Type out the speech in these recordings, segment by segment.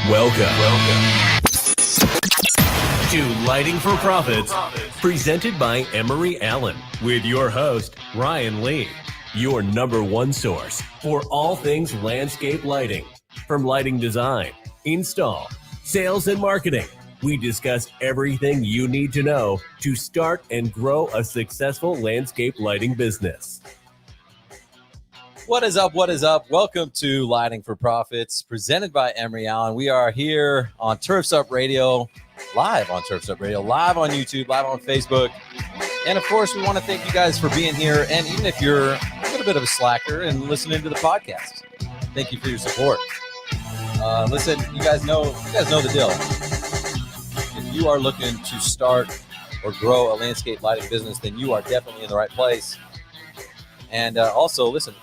Welcome to Lighting for Profits, presented by Emery Allen, with your host, Ryan Lee, your number one source for all things landscape lighting. From lighting design, install, sales, and marketing, we discuss everything you need to know to start and grow a successful landscape lighting business. What is up? What is up? Welcome to Lighting for Profits, presented by Emery Allen. We are here on Turfs Up Radio, live on Turfs Up Radio, live on YouTube, live on Facebook. And of course, we want to thank you guys for being here. And even if you're a little bit of a slacker and listening to the podcast, thank you for your support. Listen, you guys know the deal. If you are looking to start or grow a landscape lighting business, then you are definitely in the right place. And also, listen,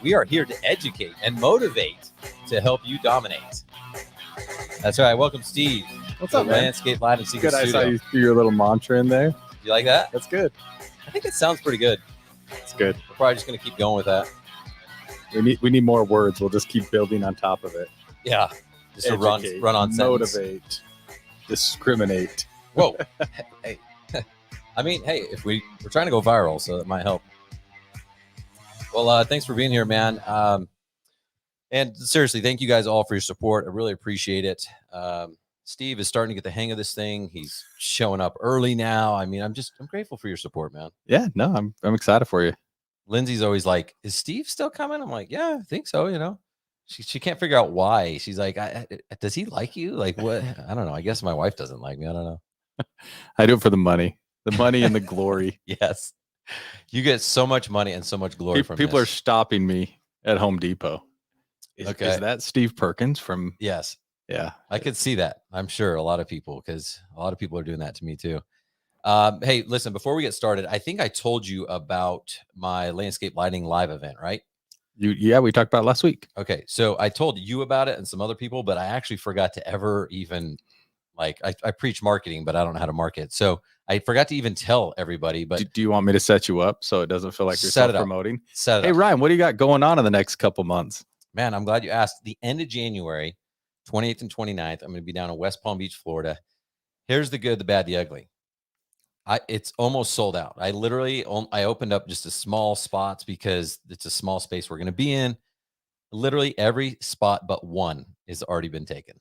we are here to educate and motivate to help you dominate. That's right. Welcome, Steve. What's up, man? Landscape Lighting Secret Good. I Studio. saw you do your little mantra in there. You like that? That's good. I think it sounds pretty good. It's good. We're probably just going to keep going with that. We need more words. We'll just keep building on top of it. Yeah. Just a Educate, run on sentence. motivate, discriminate. Whoa. Hey. I mean, hey, if we're trying to go viral, so that might help. Well, thanks for being here, man. And seriously, thank you guys all for your support. I really appreciate it. Steve is starting to get the hang of this thing. He's showing up early now. I mean, I'm grateful for your support, man. Yeah, no, I'm excited for you. Lindsay's always like, "Is Steve still coming?" I'm like, "Yeah, I think so." You know, she can't figure out why. She's like, "Does he like you? Like what? I don't know. I guess my wife doesn't like me. I don't know." I do it for the money and the glory. Yes. You get so much money and so much glory from People this. are stopping me at Home Depot. Is that Steve Perkins from? Yes. Yeah. I could see that. I'm sure a lot of people, because a lot of people are doing that to me too. Hey, listen, before we get started, I think I told you about my landscape lighting live event, right? Yeah, we talked about it last week. Okay. So I told you about it and some other people, but I actually forgot to ever even I preach marketing, but I don't know how to market. So I forgot to even tell everybody, but Do you want me to set you up so it doesn't feel like you're self-promoting? Set it Hey, up. Ryan, what do you got going on in the next couple months? Man, I'm glad you asked. The end of January, 28th and 29th, I'm going to be down in West Palm Beach, Florida. Here's the good, the bad, the ugly. It's almost sold out. I opened up just a small spots because it's a small space we're going to be in. Literally every spot but one has already been taken.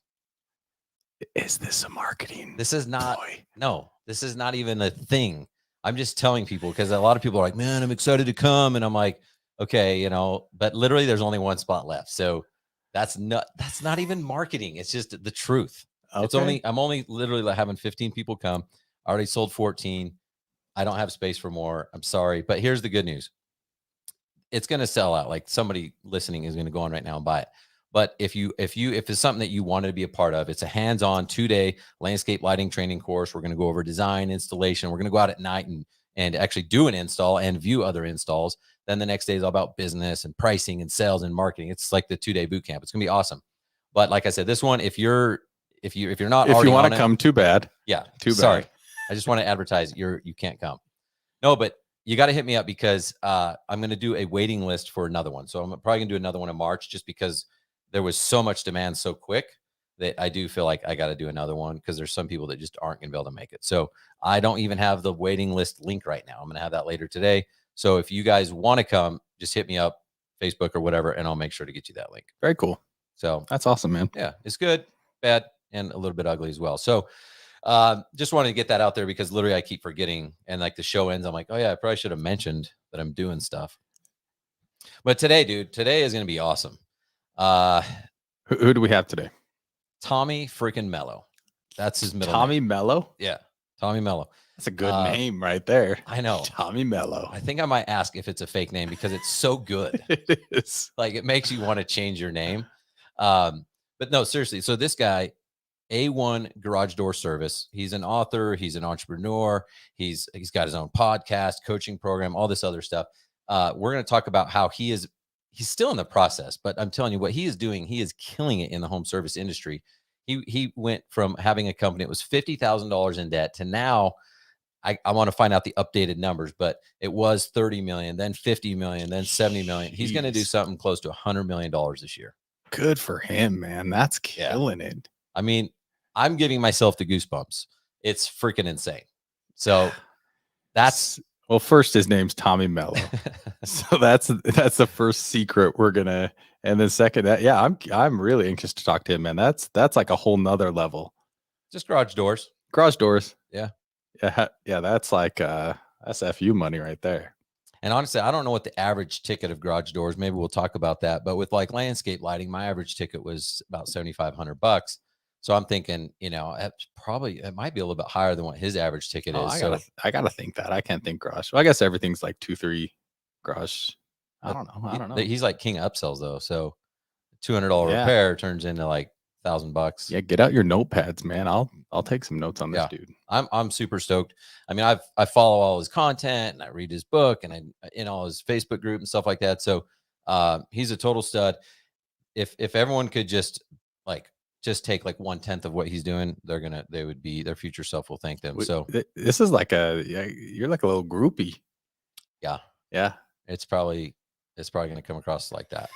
Is this a marketing? This is not. ploy? No, this is not even a thing. I'm just telling people because a lot of people are like, "Man, I'm excited to come," and I'm like, "Okay, you know," but literally there's only one spot left. So that's not even marketing. It's just the truth. Okay. I'm only literally having 15 people come. I already sold 14. I don't have space for more. I'm sorry, but here's the good news. It's going to sell out. Like somebody listening is going to go on right now and buy it. But if it's something that you wanted to be a part of, it's a hands-on 2-day landscape lighting training course. We're going to go over design, installation. We're going to go out at night and actually do an install and view other installs. Then the next day is all about business and pricing and sales and marketing. It's like the 2-day boot camp. It's going to be awesome. But like I said, this one, if you want to come, too bad. Yeah, Too bad. Sorry, I just want to advertise you can't come. No, but you got to hit me up because I'm going to do a waiting list for another one. So I'm probably going to do another one in March just because there was so much demand so quick that I do feel like I got to do another one because there's some people that just aren't going to be able to make it. So I don't even have the waiting list link right now. I'm going to have that later today. So if you guys want to come, just hit me up, Facebook or whatever, and I'll make sure to get you that link. Very cool. So That's awesome, man. yeah, it's good, bad, and a little bit ugly as well. So just wanted to get that out there because literally I keep forgetting. And like the show ends, I'm like, oh yeah, I probably should have mentioned that I'm doing stuff. But today is going to be awesome. Who do we have today? Tommy freaking Mello. That's his middle Tommy name. Mello? Yeah, Tommy Mello. That's a good name right there. I know. Tommy Mello. I think I might ask if it's a fake name because it's so good. It is. Like it makes you want to change your name. But no, seriously. So this guy, A1 Garage Door Service. He's an author. He's an entrepreneur. He's got his own podcast, coaching program, all this other stuff. We're going to talk about how he's still in the process, but I'm telling you what he is doing. He is killing it in the home service industry. He went from having a company that was $50,000 in debt to now, I want to find out the updated numbers, but it was 30 million, then 50 million, then 70 million. He's going to do something close to $100 million this year. Good for him, man. That's killing it. I mean, I'm giving myself the goosebumps. It's freaking insane. So that's well, first his name's Tommy Mello. So that's the first secret we're gonna, and then second that, yeah, I'm really anxious to talk to him, man. That's like a whole nother level. just garage doors. Garage doors. Yeah. Yeah, that's like that's FU money right there. And honestly, I don't know what the average ticket of garage doors. Maybe we'll talk about that. But with like landscape lighting, my average ticket was about $7,500. So I'm thinking, you know, it might be a little bit higher than what his average ticket is. I gotta think that. I can't think garage. Well, I guess everything's like 2-3 garage. I don't know. He's like king of upsells though. So $200 repair turns into like $1,000. Yeah, get out your notepads, man. I'll take some notes on this dude. I'm super stoked. I mean, I follow all his content and I read his book and I in all his Facebook group and stuff like that. So he's a total stud. If everyone could just take like 1/10 of what he's doing, their future self will thank them. So this is like you're like a little groupie. Yeah. It's probably going to come across like that.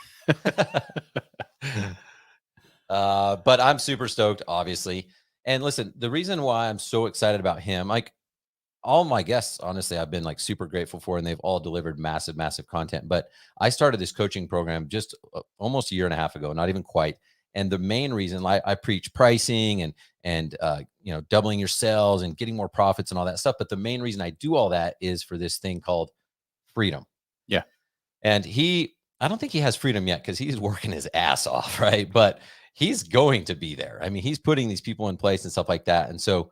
But I'm super stoked, obviously. And listen, the reason why I'm so excited about him, like all my guests, honestly, I've been like super grateful for, and they've all delivered massive, massive content. But I started this coaching program just almost a year and a half ago, not even quite. And the main reason I preach pricing and doubling your sales and getting more profits and all that stuff. But the main reason I do all that is for this thing called freedom. Yeah. And I don't think he has freedom yet because he's working his ass off, right? But he's going to be there. I mean, he's putting these people in place and stuff like that. And so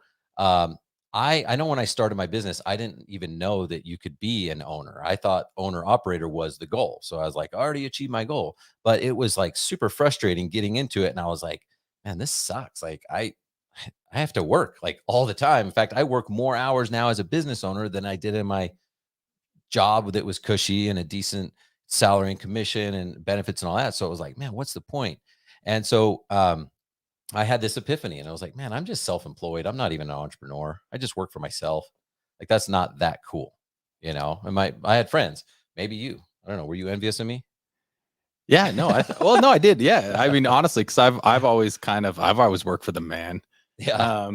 I know when I started my business, I didn't even know that you could be an owner. I thought owner operator was the goal. So I was like, I already achieved my goal. But it was like super frustrating getting into it. And I was like, man, this sucks. Like I have to work like all the time. In fact, I work more hours now as a business owner than I did in my job that was cushy and a decent salary and commission and benefits and all that. So it was like, man, what's the point? And so I had this epiphany and I was like, man, I'm just self-employed. I'm not even an entrepreneur. I just work for myself. Like, that's not that cool, you know? And I had friends, maybe you, I don't know. Were you envious of me? Yeah, no, no, I did. Yeah. I mean, honestly, cause I've always worked for the man. Yeah.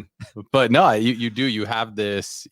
But no, you have this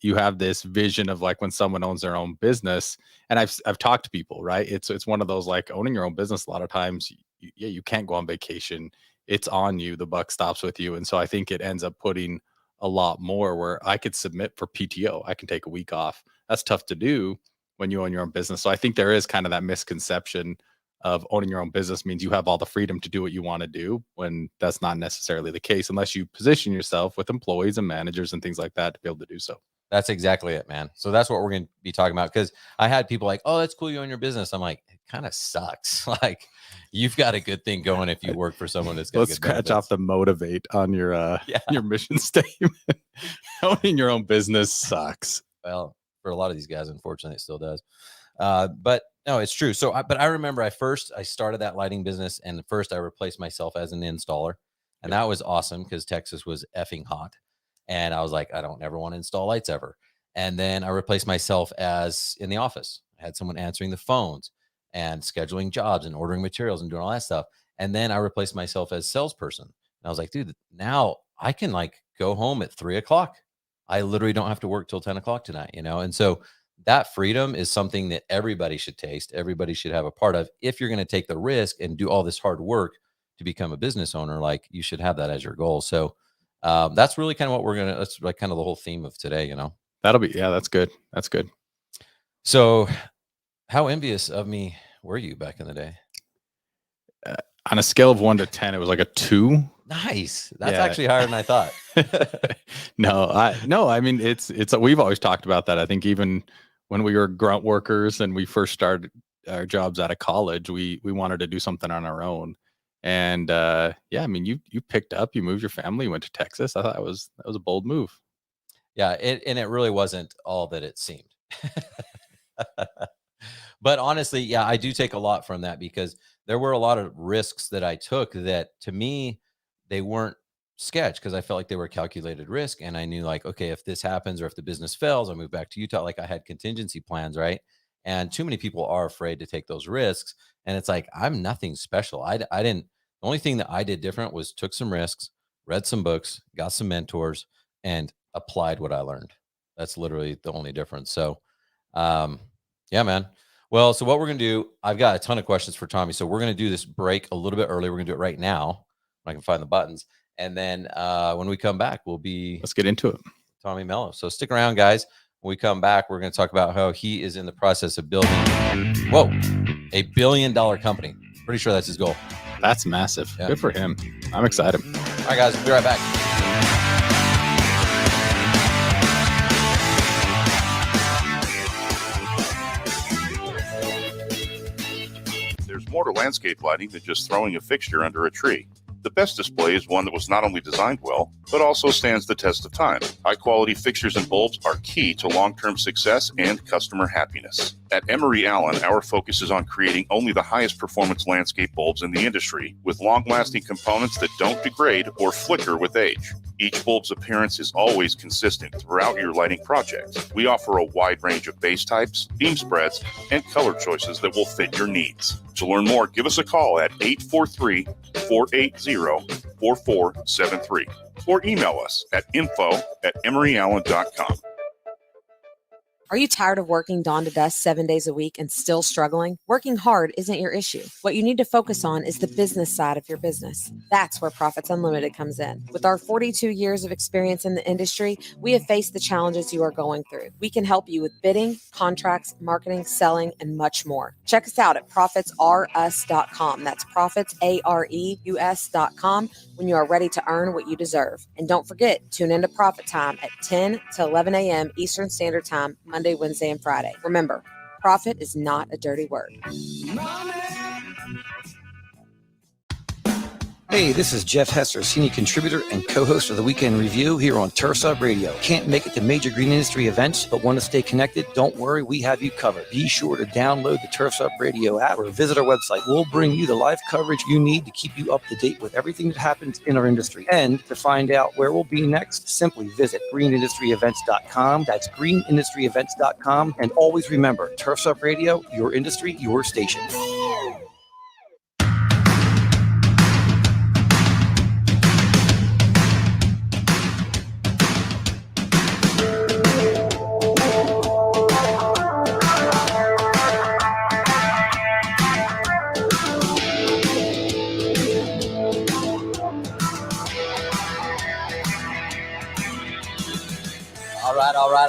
vision of like when someone owns their own business, and I've talked to people, right? It's one of those, like, owning your own business. A lot of times you can't go on vacation. It's on you. The buck stops with you. And so I think it ends up putting a lot more where I could submit for PTO. I can take a week off. That's tough to do when you own your own business. So I think there is kind of that misconception of owning your own business means you have all the freedom to do what you want to do, when that's not necessarily the case unless you position yourself with employees and managers and things like that to be able to do so. That's exactly it, man. So that's what we're going to be talking about, because I had people like, oh, that's cool, you own your business. I'm like, it kind of sucks. Like, you've got a good thing going if you work for someone that's got Let's scratch off the motivate on your your mission statement. Owning your own business sucks. Well, for a lot of these guys, unfortunately, it still does. But no, it's true. So, but I remember I started that lighting business, and first I replaced myself as an installer, and that was awesome because Texas was effing hot. And I was like, I don't ever want to install lights ever. And then I replaced myself as in the office. I had someone answering the phones and scheduling jobs and ordering materials and doing all that stuff. And then I replaced myself as salesperson. And I was like, dude, now I can like go home at 3:00. I literally don't have to work till 10:00 tonight, you know? And so that freedom is something that everybody should taste. Everybody should have a part of. If you're going to take the risk and do all this hard work to become a business owner, like, you should have that as your goal. So that's really kind of what that's like kind of the whole theme of today, you know? That's good. That's good. So how envious of me were you back in the day? On a scale of 1 to 10, it was like a 2. Nice. That's actually higher than I thought. No, I mean, it's we've always talked about that. I think even when we were grunt workers and we first started our jobs out of college, we wanted to do something on our own. And I mean, you picked up, you moved your family, you went to Texas. I thought that was a bold move. Yeah, and it really wasn't all that it seemed. But honestly, yeah, I do take a lot from that, because there were a lot of risks that I took that, to me, they weren't sketch, because I felt like they were calculated risk. And I knew, like, okay, if this happens or if the business fails, I move back to Utah. Like, I had contingency plans, right? And too many people are afraid to take those risks. And it's like, I'm nothing special. I didn't, the only thing that I did different was took some risks, read some books, got some mentors, and applied what I learned. That's literally the only difference. So, yeah, man. Well, so what we're going to do, I've got a ton of questions for Tommy. So we're going to do this break a little bit early. We're going to do it right now. I can find the buttons. And then when we come back, let's get into it. Tommy Mello. So stick around, guys. When we come back, we're going to talk about how he is in the process of building, $1 billion company. Pretty sure that's his goal. That's massive. Yeah. Good for him. I'm excited. All right, guys, we'll be right back. There's more to landscape lighting than just throwing a fixture under a tree. The best display is one that was not only designed well, but also stands the test of time. High-quality fixtures and bulbs are key to long-term success and customer happiness. At Emery Allen, our focus is on creating only the highest performance landscape bulbs in the industry, with long-lasting components that don't degrade or flicker with age. Each bulb's appearance is always consistent throughout your lighting project. We offer a wide range of base types, beam spreads, and color choices that will fit your needs. To learn more, give us a call at 843-480-4473 or email us at info@emeryallen.com. Are you tired of working dawn to dusk 7 days a week and still struggling? Working hard isn't your issue. What you need to focus on is the business side of your business. That's where Profits Unlimited comes in. With our 42 years of experience in the industry, we have faced the challenges you are going through. We can help you with bidding, contracts, marketing, selling, and much more. Check us out at profitsrus.com. That's profitsareus.com when you are ready to earn what you deserve. And don't forget, tune into Profit Time at 10 to 11 a.m. Eastern Standard Time, Monday, Wednesday, and Friday. Remember, profit is not a dirty word. Hey, this is Jeff Hesser, senior contributor and co-host of the Weekend Review here on Turfs Up Radio. Can't make it to major green industry events, but want to stay connected? Don't worry, we have you covered. Be sure to download the Turfs Up Radio app or visit our website. We'll bring you the live coverage you need to keep you up to date with everything that happens in our industry. And to find out where we'll be next, simply visit greenindustryevents.com. That's greenindustryevents.com. And always remember, Turfs Up Radio, your industry, your station.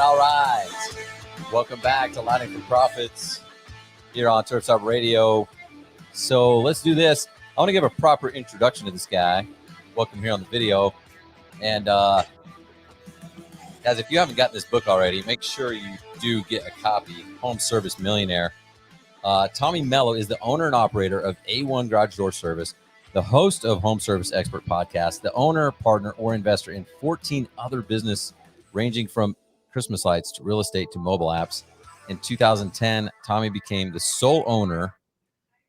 All right. Welcome back to Lighting for Profits here on Turfs Up Radio. So let's do this. I want to give a proper introduction to this guy. Welcome here on the video. And guys, if you haven't gotten this book already, make sure you do get a copy. Home Service Millionaire. Tommy Mello is the owner and operator of A1 Garage Door Service, the host of Home Service Expert Podcast, the owner, partner, or investor in 14 other business ranging from Christmas lights to real estate to mobile apps. In 2010, Tommy became the sole owner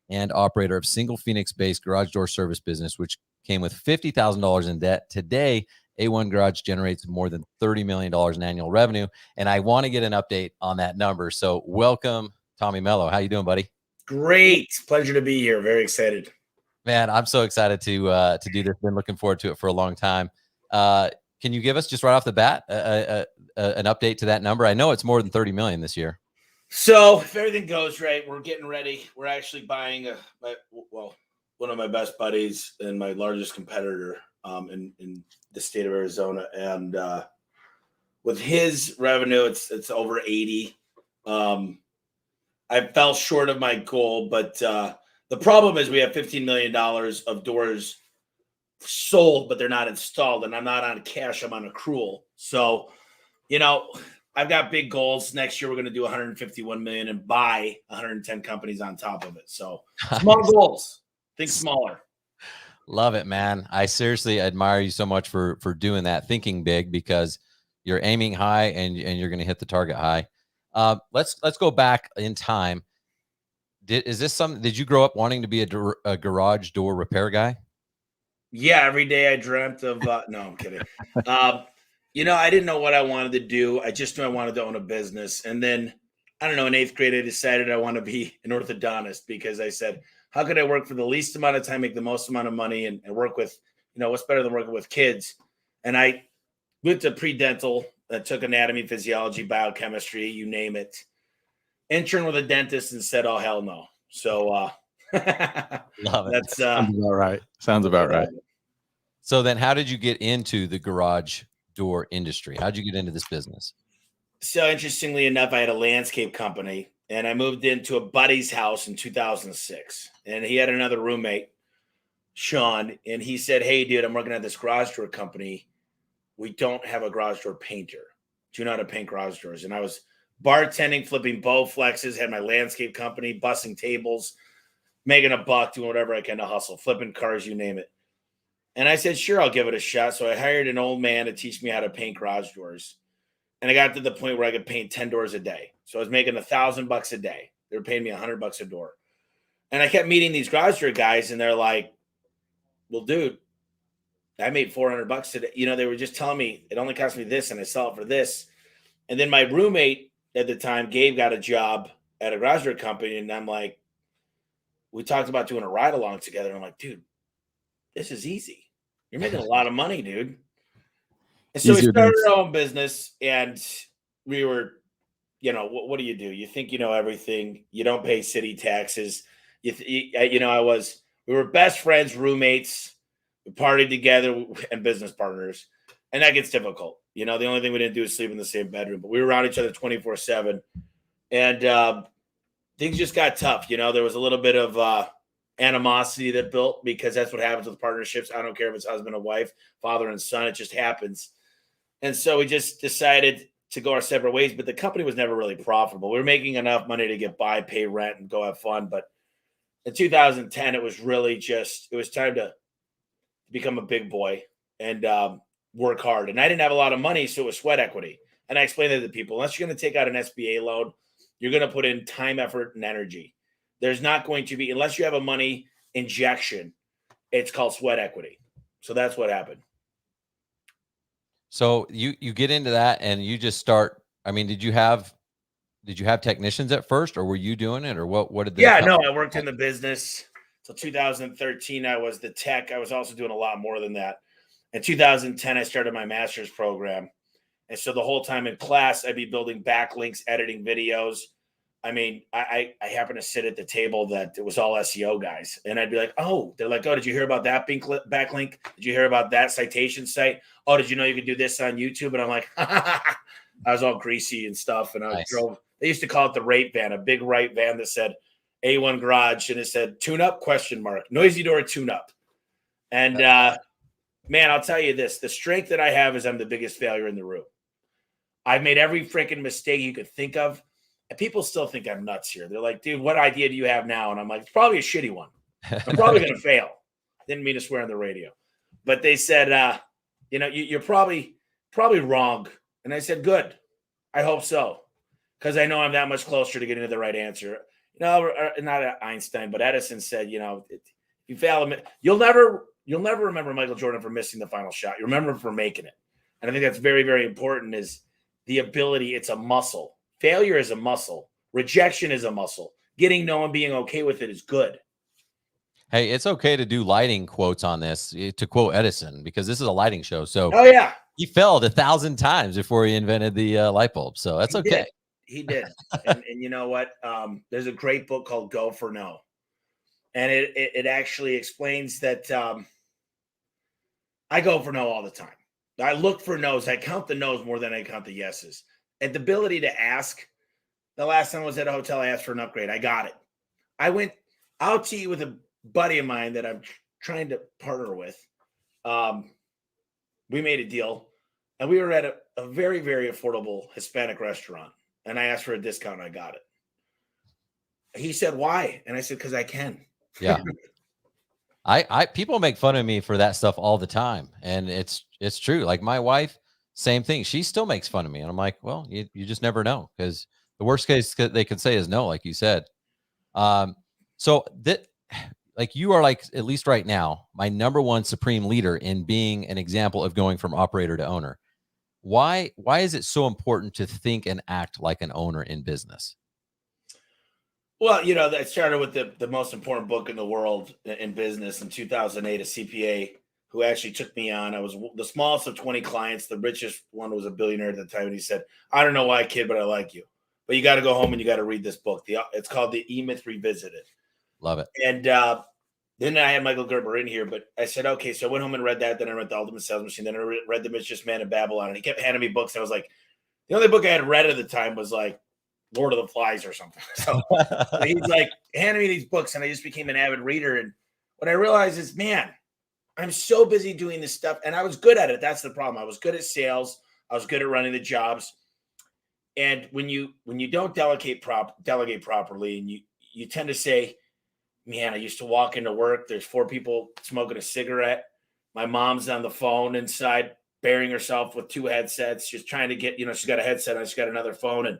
and operator of single Phoenix-based garage door service business, which came with $50,000 in debt. Today, A1 Garage generates more than $30 million in annual revenue, and I want to get an update on that number. So welcome, Tommy Mello. How you doing, buddy? Great. Pleasure to be here. Very excited. Man, I'm so excited to do this. Been looking forward to it for a long time. Can you give us just right off the bat an update to that number? I know it's more than 30 million this year. So if everything goes right, we're getting ready. We're actually buying one of my best buddies and my largest competitor in the state of Arizona. And with his revenue, it's over 80. I fell short of my goal, but the problem is we have $15 million of doors sold, but they're not installed, and I'm not on cash. I'm on accrual. So, I've got big goals. Next year, we're going to do 151 million and buy 110 companies on top of it. So small goals, think smaller. Love it, man. I seriously admire you so much for doing that, thinking big, because you're aiming high and you're going to hit the target high. Let's go back in time. Did you grow up wanting to be a garage door repair guy? Yeah, every day I dreamt of no, I'm kidding. I didn't know what I wanted to do. I just knew I wanted to own a business. And then, I don't know, in 8th grade, I decided I want to be an orthodontist because I said, how could I work for the least amount of time, make the most amount of money, and work with what's better than working with kids? And I went to pre-dental, took anatomy, physiology, biochemistry, you name it. Interned with a dentist and said, oh, hell no. So Love it. that's Sounds about right. Sounds about right. So then how did you get into the garage door industry? How'd you get into this business? So interestingly enough, I had a landscape company and I moved into a buddy's house in 2006. And he had another roommate, Sean, and he said, hey, dude, I'm working at this garage door company. We don't have a garage door painter. Do you know how to paint garage doors? And I was bartending, flipping Bowflexes, had my landscape company, bussing tables, making a buck, doing whatever I can to hustle, flipping cars, you name it. And I said, sure, I'll give it a shot. So I hired an old man to teach me how to paint garage doors. And I got to the point where I could paint 10 doors a day. So I was making $1,000 a day. They were paying me $100 a door. And I kept meeting these garage door guys, and they're like, well, dude, I made $400 today. They were just telling me it only cost me this, and I sell it for this. And then my roommate at the time, Gabe, got a job at a garage door company. And I'm like, we talked about doing a ride along together. And I'm like, dude, this is easy. You're making a lot of money, dude. And so we started our own business, and we were, what do? You think you know everything. You don't pay city taxes. We were best friends, roommates, we partied together, and business partners. And that gets difficult. The only thing we didn't do is sleep in the same bedroom, but we were around each other 24/7. And things just got tough. There was a little bit of animosity that built, because that's what happens with partnerships. I don't care if it's husband and wife, father and son, it just happens. And so we just decided to go our separate ways, but the company was never really profitable. We were making enough money to get by, pay rent, and go have fun. But in 2010, it was really it was time to become a big boy and work hard. And I didn't have a lot of money, so it was sweat equity. And I explained that to people. Unless you're going to take out an SBA loan, you're going to put in time, effort, and energy. There's not going to be, unless you have a money injection, it's called sweat equity. So that's what happened. So you get into that and you just start. I mean, did you have technicians at first, or were you doing it, or what did I worked in the business till 2013. I was the tech. I was also doing a lot more than that. In 2010, I started my master's program. And so the whole time in class, I'd be building backlinks, editing videos. I mean, I happened to sit at the table that it was all SEO guys. And I'd be like, oh, they're like, oh, did you hear about that backlink? Did you hear about that citation site? Oh, did you know you could do this on YouTube? And I'm like, I was all greasy and stuff. And I drove, they used to call it the rate van, a big right van that said A1 Garage. And it said, tune up, ? Noisy door, tune up. And man, I'll tell you this, the strength that I have is I'm the biggest failure in the room. I've made every freaking mistake you could think of. And people still think I'm nuts here. They're like, dude, what idea do you have now? And I'm like, it's probably a shitty one. I'm probably going to fail. Didn't mean to swear on the radio. But they said, you're probably wrong. And I said, good. I hope so. Because I know I'm that much closer to getting to the right answer. Not Einstein, but Edison said, if you fail, you'll never remember Michael Jordan for missing the final shot. You remember him for making it. And I think that's very, very important, is the ability. It's a muscle. Failure is a muscle. Rejection is a muscle. Getting no and being okay with it is good. Hey, it's okay to do lighting quotes on this, to quote Edison, because this is a lighting show. So oh yeah, he failed 1,000 times before he invented the light bulb. So that's okay. He did. and you know what? There's a great book called Go for No. And it actually explains that I go for no all the time. I look for no's. I count the no's more than I count the yeses. And the ability to ask. The last time I was at a hotel, I asked for an upgrade. I got it. I went out to eat with a buddy of mine that I'm trying to partner with. We made a deal. And we were at a very, very affordable Hispanic restaurant. And I asked for a discount. And I got it. He said, why? And I said, because I can. Yeah. People make fun of me for that stuff all the time. And it's true. Like my wife, same thing. She still makes fun of me. And I'm like, well, you just never know, because the worst case they can say is no, like you said. So that, like, you are, like, at least right now, my number one supreme leader in being an example of going from operator to owner. Why is it so important to think and act like an owner in business? Well, that started with the most important book in the world in business in 2008, a CPA who actually took me on. I was the smallest of 20 clients. The richest one was a billionaire at the time. And he said, I don't know why, kid, but I like you. But you got to go home and you got to read this book. It's called The E-Myth Revisited. Love it. And then I had Michael Gerber in here, but I said, okay, so I went home and read that. Then I read The Ultimate Sales Machine. Then I read The Richest Man in Babylon. And he kept handing me books. And I was like, the only book I had read at the time was like Lord of the Flies or something. So he's like handing me these books, and I just became an avid reader. And what I realized is, man, I'm so busy doing this stuff, and I was good at it. That's the problem. I was good at sales. I was good at running the jobs. And when you don't delegate properly, and you tend to say, man, I used to walk into work. There's 4 people smoking a cigarette. My mom's on the phone inside, burying herself with 2 headsets. She's trying to get, she's got a headset and she's got another phone.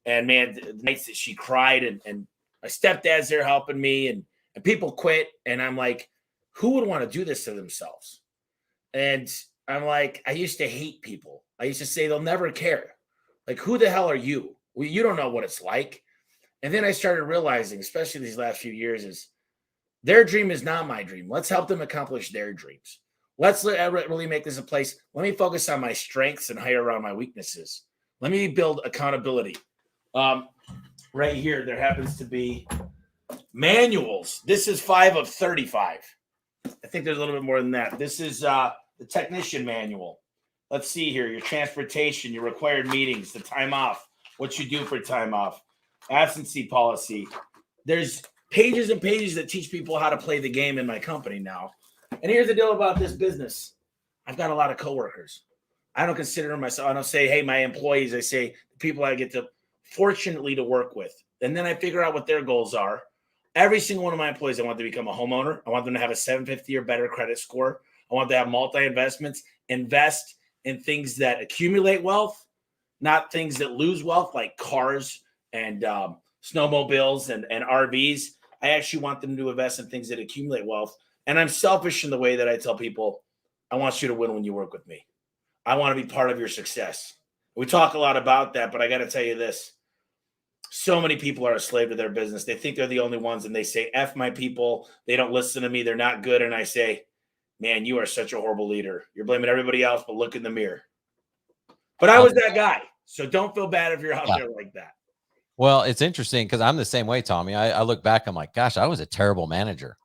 And man, the nights that she cried, and my stepdad's there helping me, and people quit. And I'm like, who would want to do this to themselves? And I'm like, I used to hate people. I used to say they'll never care. Like, who the hell are you? Well, you don't know what it's like. And then I started realizing, especially these last few years, is their dream is not my dream. Let's help them accomplish their dreams. Let's really make this a place. Let me focus on my strengths and hire around my weaknesses. Let me build accountability. Right here, there happens to be manuals. This is 5 of 35. I think there's a little bit more than that. This is the technician manual. Let's see here. Your transportation, your required meetings, the time off, what you do for time off, absentee policy. There's pages and pages that teach people how to play the game in my company now. And here's the deal about this business. I've got a lot of coworkers. I don't consider myself, I don't say, hey, my employees. I say the people I get to fortunately to work with. And then I figure out what their goals are. Every single one of my employees, I want to become a homeowner. I want them to have a 750 or better credit score. I want them to have multi-investments, invest in things that accumulate wealth, not things that lose wealth, like cars and snowmobiles and RVs. I actually want them to invest in things that accumulate wealth. And I'm selfish in the way that I tell people, I want you to win when you work with me. I want to be part of your success. We talk a lot about that, but I got to tell you this. So many people are a slave to their business. They think they're the only ones, and they say, F my people. They don't listen to me. They're not good. And I say, man, you are such a horrible leader. You're blaming everybody else, but look in the mirror. But I was that guy. So don't feel bad if you're out there like that. Well, it's interesting because I'm the same way, Tommy. I look back, I'm like, gosh, I was a terrible manager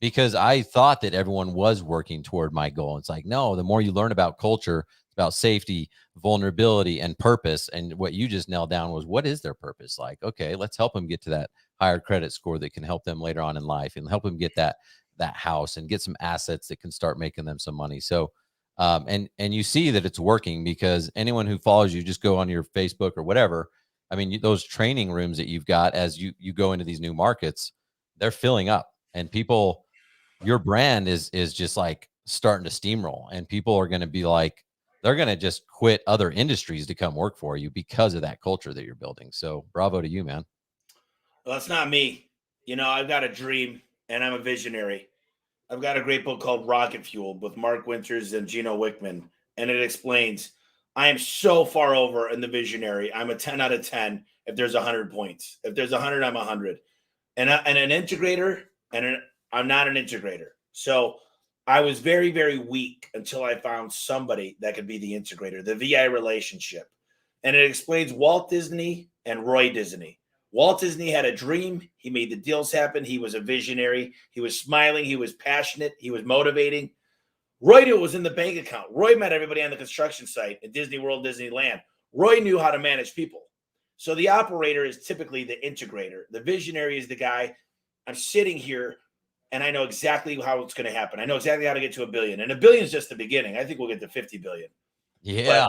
because I thought that everyone was working toward my goal. It's like, no, the more you learn about culture, about safety, vulnerability, and purpose. And what you just nailed down was, what is their purpose? Like, okay, let's help them get to that higher credit score that can help them later on in life and help them get that house and get some assets that can start making them some money. So, and you see that it's working because anyone who follows you, just go on your Facebook or whatever. I mean, those training rooms that you've got as you go into these new markets, they're filling up, and people, your brand is just like starting to steamroll, and people are going to be like, they're going to just quit other industries to come work for you because of that culture that you're building. So bravo to you, man. Well, that's not me. I've got a dream and I'm a visionary. I've got a great book called Rocket Fuel with Mark Winters and Gino Wickman. And it explains, I am so far over in the visionary. I'm a 10 out of 10. If there's 100 points, if there's 100, I'm 100. And an integrator, I'm not an integrator. So I was very, very weak until I found somebody that could be the integrator, the VI relationship. And it explains Walt Disney and Roy Disney. Walt Disney had a dream. He made the deals happen. He was a visionary. He was smiling. He was passionate. He was motivating. Roy knew it was in the bank account. Roy met everybody on the construction site at Disney World, Disneyland. Roy knew how to manage people. So the operator is typically the integrator. The visionary is the guy. I'm sitting here, and I know exactly how it's going to happen. I know exactly how to get to $1 billion. And $1 billion is just the beginning. I think we'll get to 50 billion. Yeah.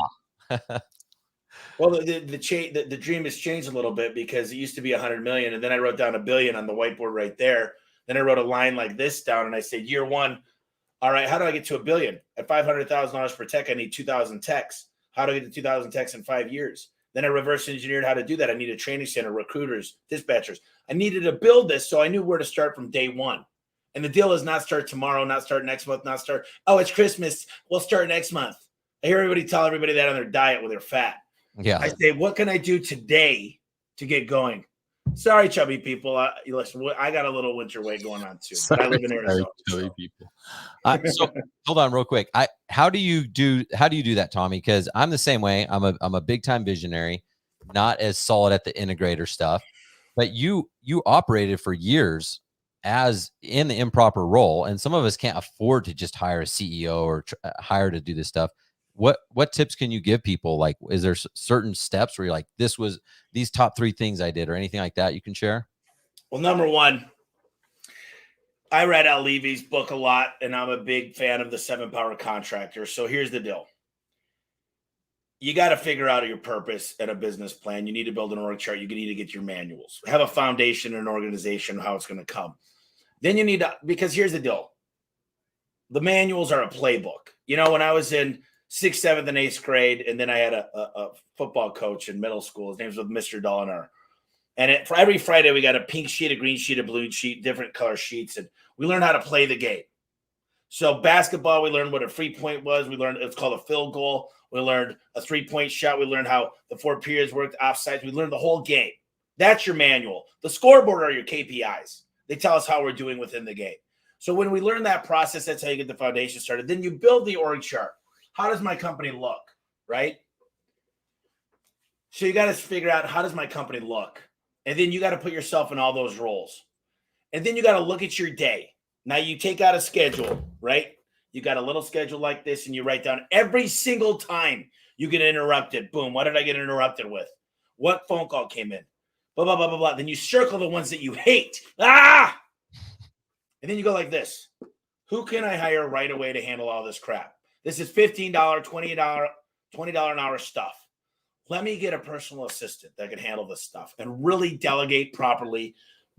Well, the dream has changed a little bit because it used to be 100 million. And then I wrote down $1 billion on the whiteboard right there. Then I wrote a line like this down, and I said, year one, all right, how do I get to $1 billion? At $500,000 per tech, I need 2,000 techs. How do I get to 2,000 techs in 5 years? Then I reverse engineered how to do that. I needed a training center, recruiters, dispatchers. I needed to build this, so I knew where to start from day one. And the deal is not start tomorrow, not start next month, not start, oh, it's Christmas, we'll start next month. I hear everybody tell everybody that on their diet when they're fat. Yeah. I say, what can I do today to get going? Sorry, chubby people. Listen, I got a little winter weight going on too. But I live in Arizona. Sorry, people. So hold on real quick. How do you do that, Tommy? Because I'm the same way. I'm a big time visionary, not as solid at the integrator stuff, but you operated for years as in the improper role, and some of us can't afford to just hire a CEO or hire to do this stuff. What tips can you give people? Like, is there certain steps where you're like, these top 3 things I did, or anything like that you can share? Well, number one, I read Al Levy's book a lot, and I'm a big fan of the 7 Power Contractor. So here's the deal. You got to figure out your purpose and a business plan. You need to build an org chart. You need to get your manuals. Have a foundation and an organization, how it's going to come. Then you need to, because here's the deal. The manuals are a playbook. You know, when I was in 6th, 7th, and 8th grade, and then I had a football coach in middle school. His name was Mr. Dollinar. And for every Friday, we got a pink sheet, a green sheet, a blue sheet, different color sheets, and we learned how to play the game. So basketball, we learned what a free point was. We learned it's called a field goal. We learned a 3-point shot. We learned how the 4 periods worked, offsides. We learned the whole game. That's your manual. The scoreboard are your KPIs. They tell us how we're doing within the game. So when we learn that process, that's how you get the foundation started. Then you build the org chart. How does my company look, right? So you got to figure out, how does my company look? And then you got to put yourself in all those roles. And then you got to look at your day. Now you take out a schedule, right? You got a little schedule like this, and you write down every single time you get interrupted. Boom. What did I get interrupted with? What phone call came in? Blah, blah, blah, blah, blah. Then you circle the ones that you hate. Ah! And then you go like this. Who can I hire right away to handle all this crap? This is $15, $20 an hour stuff. Let me get a personal assistant that can handle this stuff and really delegate properly,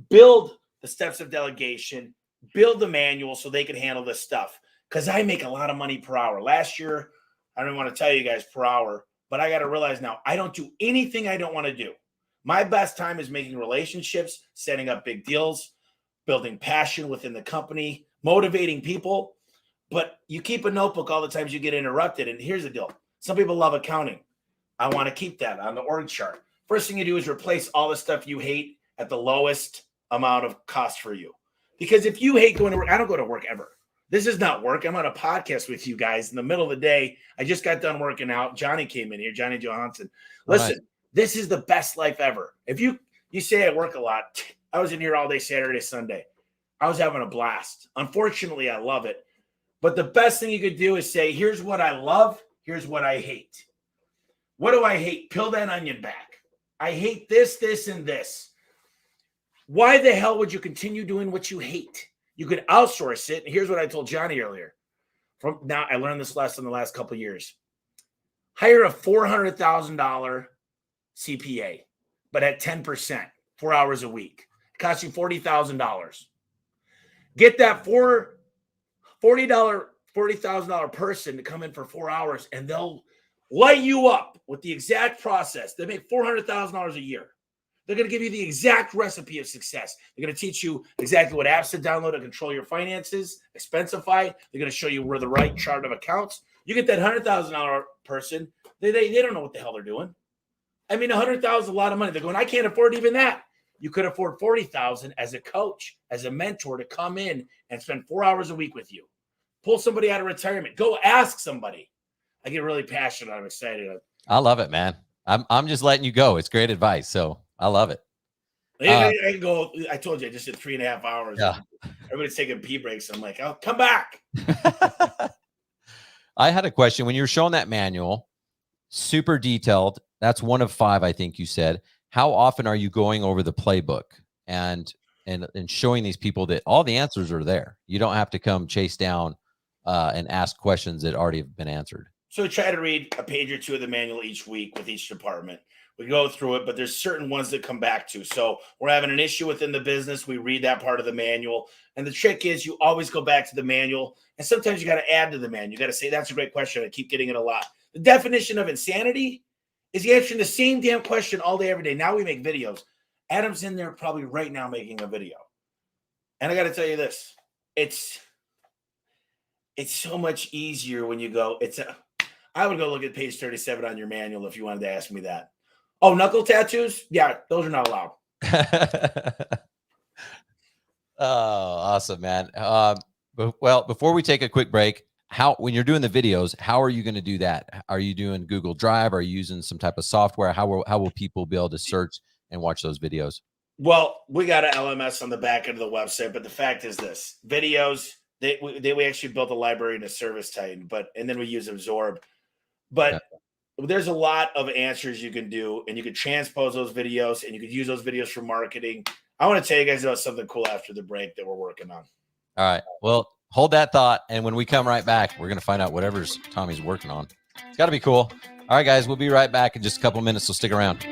build the steps of delegation, build the manual so they can handle this stuff. Because I make a lot of money per hour. Last year, I don't want to tell you guys per hour, but I got to realize now I don't do anything I don't want to do. My best time is making relationships, setting up big deals, building passion within the company, motivating people. But you keep a notebook all the times you get interrupted. And here's the deal. Some people love accounting. I want to keep that on the org chart. First thing you do is replace all the stuff you hate at the lowest amount of cost for you. Because if you hate going to work, I don't go to work ever. This is not work. I'm on a podcast with you guys in the middle of the day. I just got done working out. Johnny came in here, Johnny Johansson. Listen, This is the best life ever. If you say I work a lot, I was in here all day Saturday, Sunday. I was having a blast. Unfortunately, I love it. But the best thing you could do is say, here's what I love. Here's what I hate. What do I hate? Peel that onion back. I hate this, this, and this. Why the hell would you continue doing what you hate? You could outsource it. And here's what I told Johnny earlier. I learned this lesson the last couple of years. Hire a $400,000 CPA, but at 10%, 4 hours a week. It costs you $40,000. Get that $40,000 person to come in for 4 hours, and they'll light you up with the exact process. They make $400,000 a year. They're going to give you the exact recipe of success. They're going to teach you exactly what apps to download to control your finances, Expensify. They're going to show you where the right chart of accounts. You get that $100,000 person, they don't know what the hell they're doing. I mean, $100,000 is a lot of money. They're going, I can't afford even that. You could afford $40,000 as a coach, as a mentor, to come in and spend 4 hours a week with you. Pull somebody out of retirement. Go ask somebody. I get really passionate. I'm excited. I love it, man. I'm just letting you go. It's great advice. So I love it. I can go. I told you I just did 3.5 hours. Yeah. Everybody's taking pee breaks. I'm like, I'll come back. I had a question. When you were showing that manual, super detailed. That's 1 of 5, I think you said. How often are you going over the playbook and showing these people that all the answers are there? You don't have to come chase down and ask questions that already have been answered. So we try to read a page or 2 of the manual each week with each department. We go through it, but there's certain ones that come back to. So we're having an issue within the business. We read that part of the manual. And the trick is you always go back to the manual. And sometimes you got to add to the manual. You got to say, that's a great question. I keep getting it a lot. The definition of insanity is you answering the same damn question all day, every day. Now we make videos. Adam's in there probably right now making a video. And I got to tell you this. It's so much easier when you go, I would go look at page 37 on your manual if you wanted to ask me that. Oh, knuckle tattoos? Yeah, those are not allowed. Oh, awesome, man. Well, before we take a quick break, when you're doing the videos, how are you going to do that? Are you doing Google Drive? Are you using some type of software? How will people be able to search and watch those videos? Well, we got an LMS on the back end of the website, but the fact is this: videos. We actually built a library in a Service Titan, and then we use Absorb. But there's a lot of answers you can do, and you can transpose those videos, and you could use those videos for marketing. I want to tell you guys about something cool after the break that we're working on. All right. Well, hold that thought, and when we come right back, we're going to find out whatever's Tommy's working on. It's got to be cool. All right, guys, we'll be right back in just a couple of minutes, so stick around.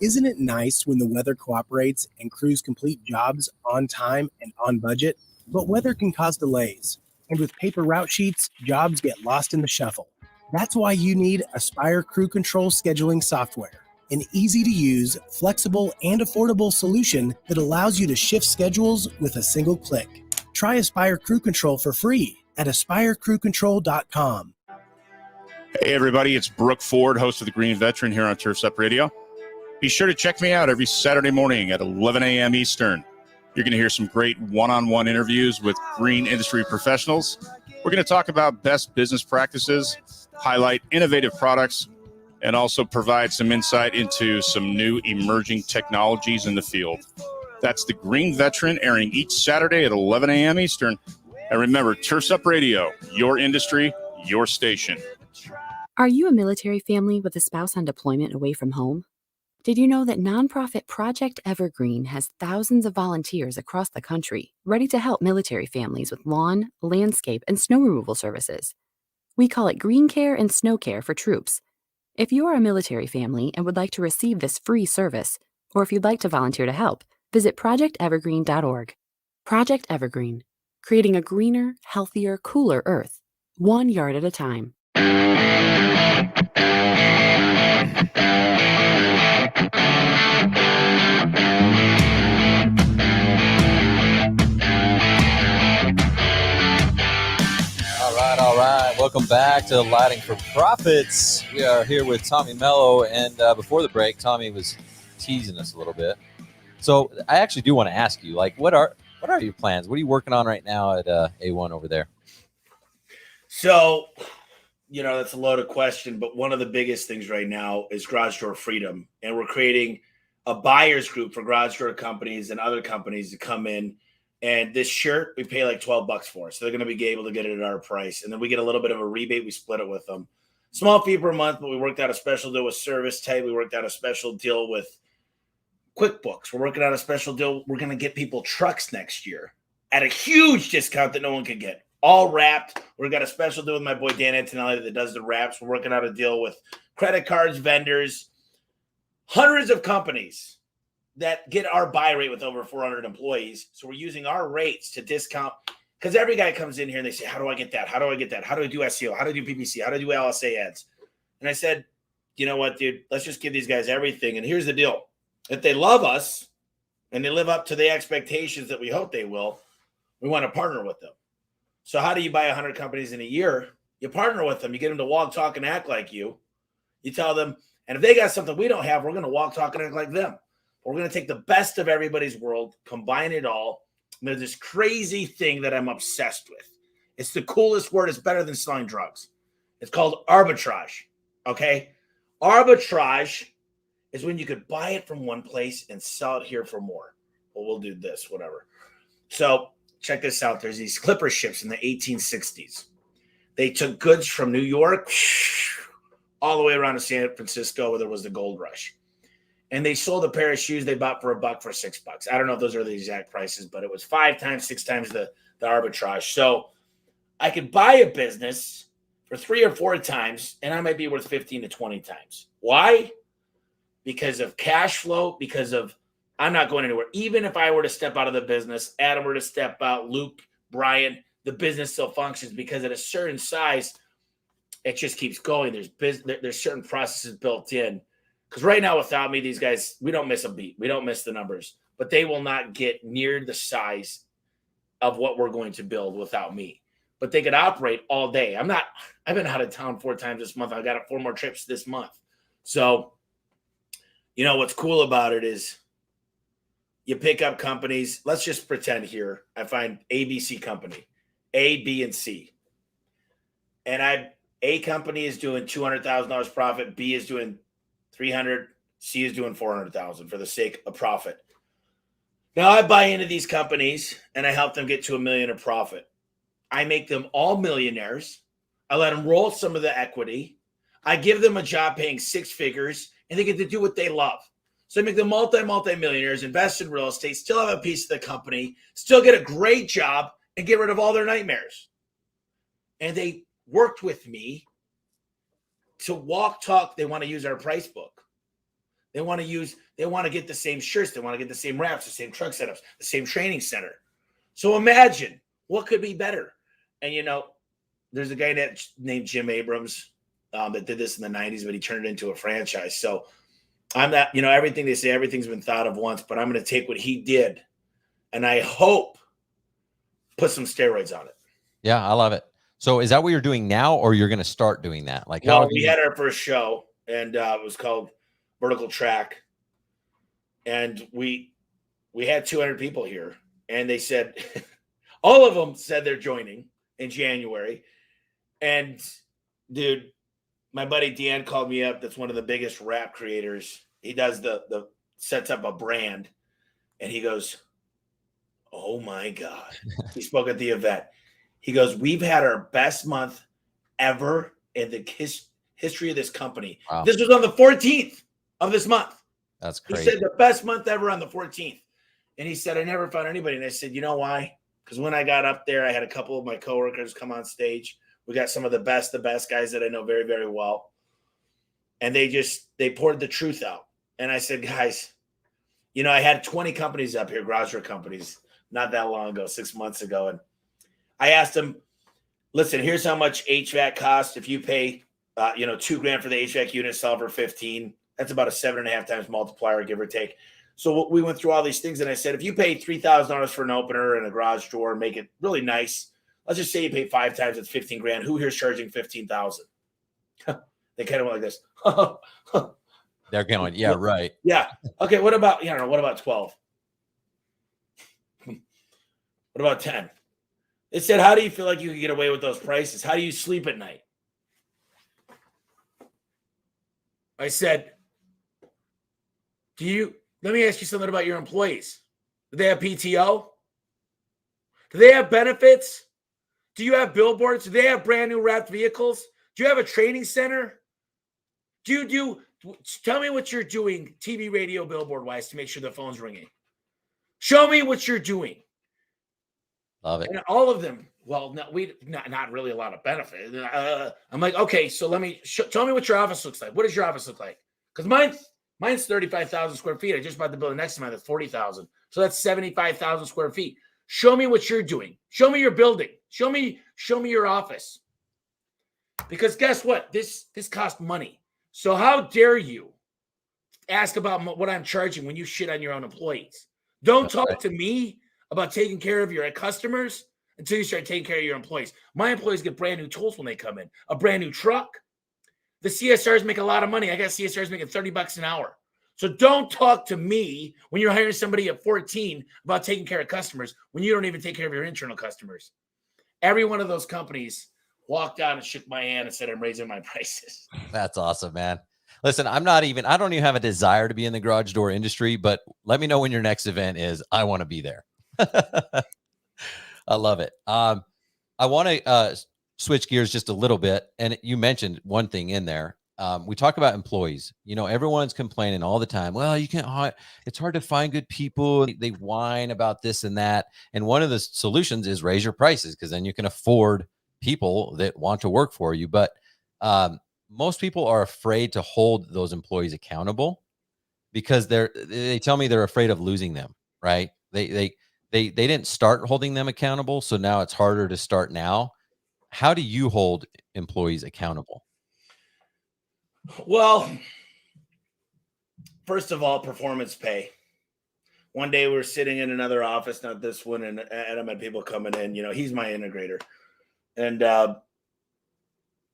Isn't it nice when the weather cooperates and crews complete jobs on time and on budget? But weather can cause delays. And with paper route sheets, jobs get lost in the shuffle. That's why you need Aspire Crew Control scheduling software, an easy-to-use, flexible, and affordable solution that allows you to shift schedules with a single click. Try Aspire Crew Control for free at aspirecrewcontrol.com. Hey, everybody, it's Brooke Ford, host of The Green Veteran here on Turf's Up Radio. Be sure to check me out every Saturday morning at 11 a.m. Eastern. You're going to hear some great one-on-one interviews with green industry professionals. We're going to talk about best business practices, highlight innovative products, and also provide some insight into some new emerging technologies in the field. That's The Green Veteran, airing each Saturday at 11 a.m. Eastern. And remember, Turf's Up Radio, your industry, your station. Are you a military family with a spouse on deployment away from home? Did you know that nonprofit Project Evergreen has thousands of volunteers across the country ready to help military families with lawn, landscape, and snow removal services? We call it Green Care and Snow Care for troops. If you are a military family and would like to receive this free service, or if you'd like to volunteer to help, visit projectevergreen.org. Project Evergreen, creating a greener, healthier, cooler Earth, 1 yard at a time. All right. Welcome back to Lighting for Profits. We are here with Tommy Mello, and before the break, Tommy was teasing us a little bit. So I actually do want to ask you, like, what are your plans? What are you working on right now at A1 over there? So, that's a loaded question, but one of the biggest things right now is garage door freedom, and we're creating a buyer's group for garage door companies and other companies to come in. And this shirt we pay like $12 for, so they're going to be able to get it at our price, and then we get a little bit of a rebate. We split it with them, small fee per month, but we worked out a special deal with Service Titan. We worked out a special deal with QuickBooks. We're working out a special deal. We're going to get people trucks next year at a huge discount that no one could get. All wrapped. We've got a special deal with my boy Dan Antonelli that does the wraps. We're working out a deal with credit cards, vendors, hundreds of companies that get our buy rate with over 400 employees. So we're using our rates to discount, because every guy comes in here and they say, how do I get that? How do I get that? How do I do SEO? How do I do PPC? How do I do LSA ads? And I said, you know what, dude, let's just give these guys everything. And here's the deal. If they love us and they live up to the expectations that we hope they will, we want to partner with them. So how do you buy 100 companies in a year? You partner with them. You get them to walk, talk, and act like you. You tell them, and if they got something we don't have, we're going to walk, talk, and act like them. We're going to take the best of everybody's world, combine it all. And there's this crazy thing that I'm obsessed with. It's the coolest word. It's better than selling drugs. It's called arbitrage. Okay? Arbitrage is when you could buy it from one place and sell it here for more. Well, we'll do this, whatever. So check this out. There's these clipper ships in the 1860s. They took goods from New York all the way around to San Francisco, where there was the gold rush. And they sold a pair of shoes they bought for $1 for $6. I don't know if those are the exact prices, but it was 5 times, 6 times the arbitrage. So I could buy a business for 3 or 4 times, and I might be worth 15 to 20 times. Why? Because of cash flow, because of I'm not going anywhere. Even if I were to step out of the business, Adam were to step out, Luke, Brian, the business still functions, because at a certain size, it just keeps going. There's certain processes built in Because right now, without me, these guys, we don't miss a beat. We don't miss the numbers, but they will not get near the size of what we're going to build without me. But they could operate all day. I've been out of town 4 times this month. I got 4 more trips this month. So, you know, what's cool about it is you pick up companies. Let's just pretend here. I find ABC company, A, B, and C. And A company is doing $200,000 profit. B is doing 300. C is doing 400,000 for the sake of profit. Now I buy into these companies and I help them get to $1 million of profit. I make them all millionaires. I let them roll some of the equity. I give them a job paying 6 figures and they get to do what they love. So I make them multi-millionaires, invest in real estate, still have a piece of the company, still get a great job and get rid of all their nightmares. And they worked with me to walk, talk. They want to use our price book. They want to get the same shirts. They want to get the same wraps, the same truck setups, the same training center. So imagine what could be better. And, you know, there's a guy named Jim Abrams that did this in the 90s, but he turned it into a franchise. So I'm not, you know, everything they say, everything's been thought of once, but I'm going to take what he did and I hope put some steroids on it. Yeah, I love it. So is that what you're doing now, or you're going to start doing that? Like, well, we had our first show and it was called Vertical Track. And we had 200 people here and they said, all of them said they're joining in January. And dude, my buddy Dan called me up. That's one of the biggest rap creators. He does the sets up a brand and he goes, oh my God. He spoke at the event. He goes, we've had our best month ever in the history of this company. Wow. This was on the 14th of this month. That's crazy. He said the best month ever on the 14th. And he said, I never found anybody. And I said, you know why? Because when I got up there, I had a couple of my coworkers come on stage. We got some of the best guys that I know very, very well. And they poured the truth out. And I said, guys, you know, I had 20 companies up here, garage door companies, not that long ago, 6 months ago. And I asked them, listen, here's how much HVAC costs. If you pay, $2,000 for the HVAC unit, sell for 15, that's about a 7.5 times multiplier, give or take. So we went through all these things. And I said, if you pay $3,000 for an opener and a garage door and make it really nice, let's just say you pay 5 times, it's $15,000. Who here's charging $15,000? They kind of went like this. They're going, yeah, right. Yeah. Okay. What about, what about 12? What about 10? They said, how do you feel like you can get away with those prices? How do you sleep at night? I said, let me ask you something about your employees. Do they have PTO? Do they have benefits? Do you have billboards? Do they have brand new wrapped vehicles? Do you have a training center? Tell me what you're doing TV, radio, billboard wise to make sure the phone's ringing. Show me what you're doing. Love it. And all of them, well, no, not really a lot of benefit. I'm like, okay, so let me tell me what your office looks like. What does your office look like? Because mine's 35,000 square feet. I just bought the building next to mine that's 40,000. So that's 75,000 square feet. Show me what you're doing. Show me your building. Show me your office. Because guess what? This costs money. So how dare you ask about what I'm charging when you shit on your own employees? Don't talk to me about taking care of your customers until you start taking care of your employees. My employees get brand new tools when they come in, a brand new truck. The CSRs make a lot of money. I got CSRs making $30 an hour. So don't talk to me when you're hiring somebody at 14 about taking care of customers when you don't even take care of your internal customers. Every one of those companies walked out and shook my hand and said, I'm raising my prices. That's awesome, man. Listen, I don't even have a desire to be in the garage door industry, but let me know when your next event is. I want to be there. I love it. I want to switch gears just a little bit. And you mentioned one thing in there. We talk about employees. Everyone's complaining all the time. Well, you can't. It's hard to find good people. They whine about this and that. And one of the solutions is raise your prices, because then you can afford people that want to work for you. But most people are afraid to hold those employees accountable because they tell me they're afraid of losing them. Right? They didn't start holding them accountable, so now it's harder to start now. How do you hold employees accountable? Well, first of all, performance pay. One day we were sitting in another office, not this one, and Adam had people coming in. He's my integrator. And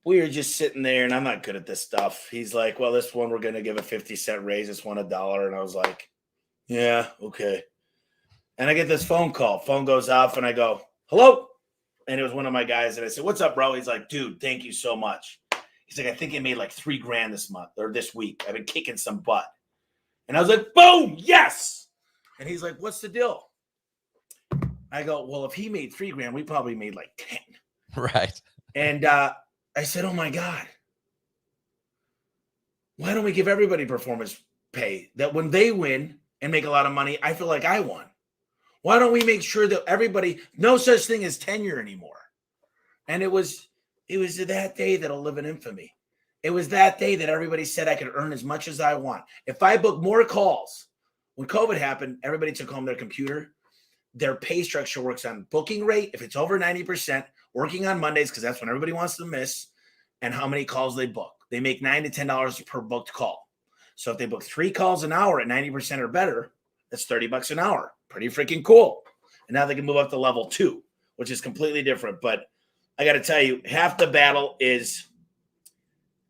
we were just sitting there, and I'm not good at this stuff. He's like, well, this one we're going to give a 50-cent raise. This one $1. And I was like, yeah, okay. And I get this phone call. Phone goes off, and I go, hello? And it was one of my guys. And I said, what's up, bro? He's like, dude, thank you so much. He's like, I think I made like $3,000 this month or this week. I've been kicking some butt. And I was like, boom, yes. And he's like, what's the deal? I go, well, if he made $3,000, we probably made like 10. Right. And I said, oh my God, why don't we give everybody performance pay that when they win and make a lot of money, I feel like I won. Why don't we make sure that everybody, no such thing as tenure anymore? And it was that day that'll live in infamy. It was that day that everybody said I could earn as much as I want. If I book more calls, when COVID happened, everybody took home their computer. Their pay structure works on booking rate. If it's over 90%, working on Mondays, because that's when everybody wants to miss, and how many calls they book. They make $9 to $10 per booked call. So if they book 3 calls an hour at 90% or better, that's $30 an hour. Pretty freaking cool. And now they can move up to level 2, which is completely different. But I got to tell you, half the battle is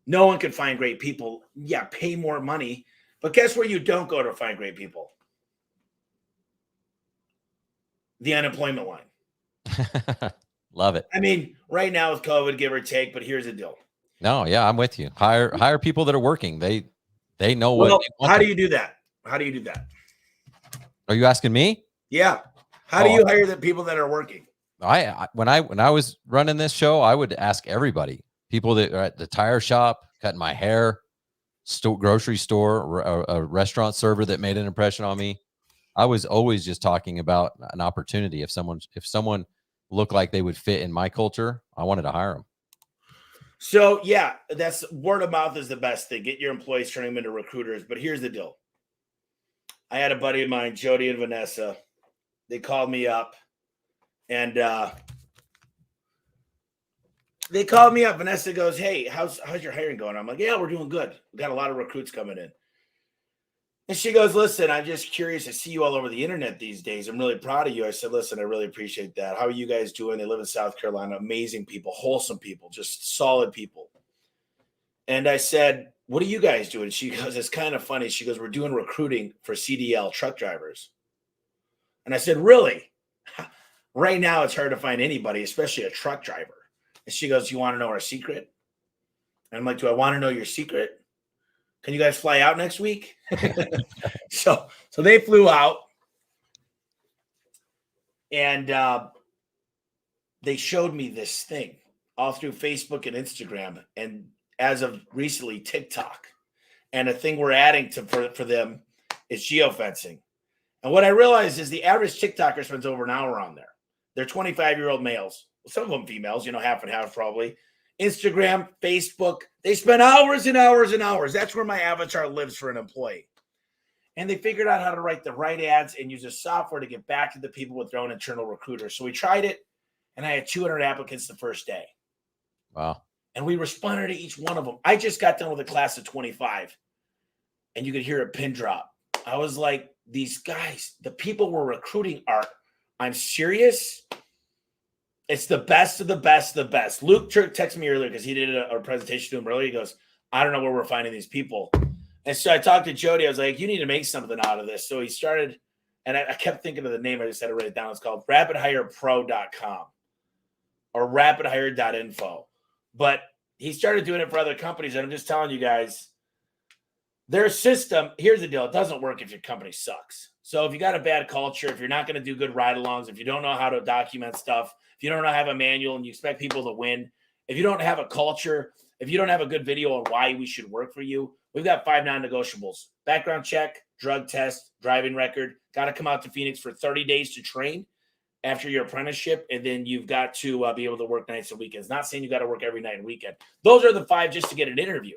no one can find great people. Yeah, pay more money. But guess where you don't go to find great people? The unemployment line. Love it. I mean, right now with COVID, give or take, but here's the deal. No, yeah, I'm with you. Hire people that are working. They know what. Well, they want how to do you do that? How do you do that? Are you asking me? Yeah. How do you hire the people that are working? When I was running this show, I would ask everybody, people that are at the tire shop, cutting my hair, grocery store, a restaurant server that made an impression on me. I was always just talking about an opportunity. If someone looked like they would fit in my culture, I wanted to hire them. So yeah, that's word of mouth is the best thing. Get your employees, turn them into recruiters. But here's the deal. I had a buddy of mine, Jody and Vanessa. They called me up, and Vanessa goes, "Hey, how's your hiring going?" I'm like, "Yeah, we're doing good. We got a lot of recruits coming in." And she goes, "Listen, I'm just curious. I see you all over the internet these days. I'm really proud of you." I said, "Listen, I really appreciate that. How are you guys doing?" They live in South Carolina. Amazing people, wholesome people, just solid people. And I said, "What are you guys doing?" She goes, "It's kind of funny." She goes, "We're doing recruiting for CDL truck drivers." And I said, "Really?" Right now, it's hard to find anybody, especially a truck driver. And she goes, "You want to know our secret?" And I'm like, "Do I want to know your secret? Can you guys fly out next week?" So they flew out, and they showed me this thing all through Facebook and Instagram, and as of recently, TikTok. And a thing we're adding for them is geofencing. And what I realized is the average TikToker spends over an hour on there. They're 25-year-old males, some of them females, half and half probably. Instagram, Facebook, they spend hours and hours and hours. That's where my avatar lives for an employee. And they figured out how to write the right ads and use a software to get back to the people with their own internal recruiters. So we tried it, and I had 200 applicants the first day. Wow. And we responded to each one of them. I just got done with a class of 25, and you could hear a pin drop. I was like, these guys, the people we're recruiting I'm serious. It's the best of the best of the best. Luke texted me earlier because he did a presentation to him earlier. He goes, "I don't know where we're finding these people." And so I talked to Jody. I was like, "You need to make something out of this." So he started, and I kept thinking of the name. I just had to write it down. It's called rapidhirepro.com or rapidhire.info. But he started doing it for other companies. And I'm just telling you guys, their system, here's the deal. It doesn't work if your company sucks. So if you got a bad culture, if you're not going to do good ride-alongs, if you don't know how to document stuff, if you don't know how to have a manual and you expect people to win, if you don't have a culture, if you don't have a good video on why we should work for you, we've got 5 non-negotiables. Background check, drug test, driving record. Got to come out to Phoenix for 30 days to train after your apprenticeship, and then you've got to be able to work nights and weekends. Not saying you got to work every night and weekend. Those are the 5 just to get an interview.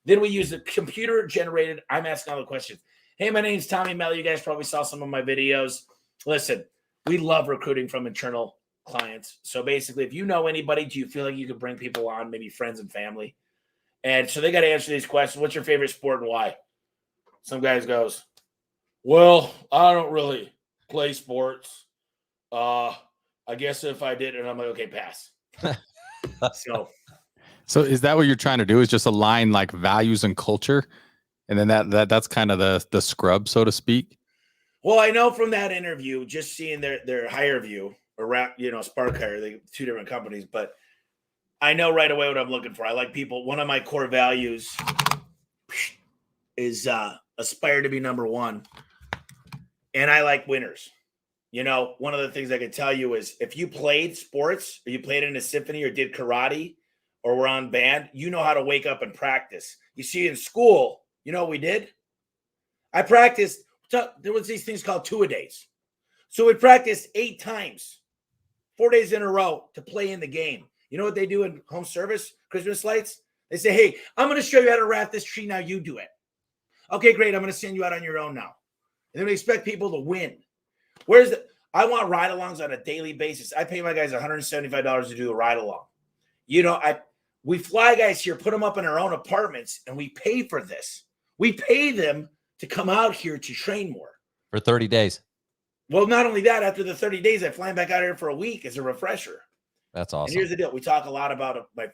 Then we use the computer-generated, I'm asking all the questions. Hey, my name's Tommy Mello. You guys probably saw some of my videos. Listen, we love recruiting from internal clients. So basically, if you know anybody, do you feel like you could bring people on, maybe friends and family? And so they got to answer these questions. What's your favorite sport and why? some guys goes, well, I don't really play sports. I guess if I did, and I'm like, okay, pass. So is that what you're trying to do? Is just align like values and culture, and then that's kind of the scrub, so to speak. Well, I know from that interview, just seeing their hire view or Spark Hire, they two different companies, but I know right away what I'm looking for. I like people. One of my core values is aspire to be number one, and I like winners. One of the things I could tell you is if you played sports or you played in a symphony or did karate or were on band, you know how to wake up and practice. You see, in school, you know what we did? I practiced. There was these things called two-a-days. So we practiced 8 times, 4 days in a row to play in the game. You know what they do in home service, Christmas lights? They say, hey, I'm going to show you how to wrap this tree. Now you do it. Okay, great. I'm going to send you out on your own now. And then we expect people to win. I want ride-alongs on a daily basis. I pay my guys $175 to do a ride-along. We fly guys here, put them up in our own apartments, and we pay for this. We pay them to come out here to train more. For 30 days. Well, not only that, after the 30 days, I fly them back out here for a week as a refresher. That's awesome. And here's the deal. We talk a lot about my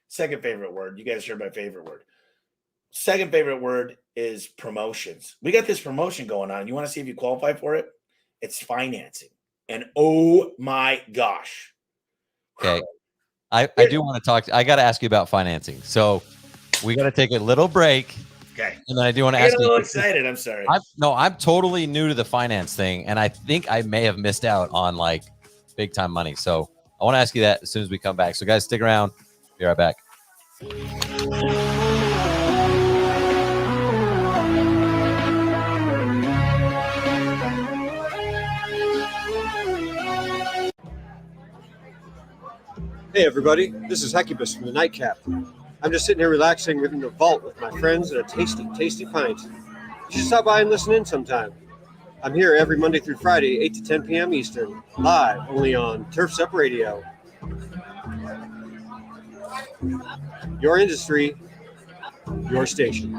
second favorite word. You guys heard my favorite word. Second favorite word is promotions. We got this promotion going on. You want to see if you qualify for it? It's financing. And oh my gosh. Okay. I do want to talk. I got to ask you about financing. So we got to take a little break. Okay. And then I do want to ask you. I'm a little excited. I'm sorry. I'm totally new to the finance thing. And I think I may have missed out on like big time money. So I want to ask you that as soon as we come back. So guys, stick around. Be right back. Hey everybody, this is Hecubus from the Nightcap. I'm just sitting here relaxing in the vault with my friends and a tasty, tasty pint. You should stop by and listen in sometime. I'm here every Monday through Friday, 8 to 10 p.m. Eastern, live only on Turf's Up Radio. Your industry, your station.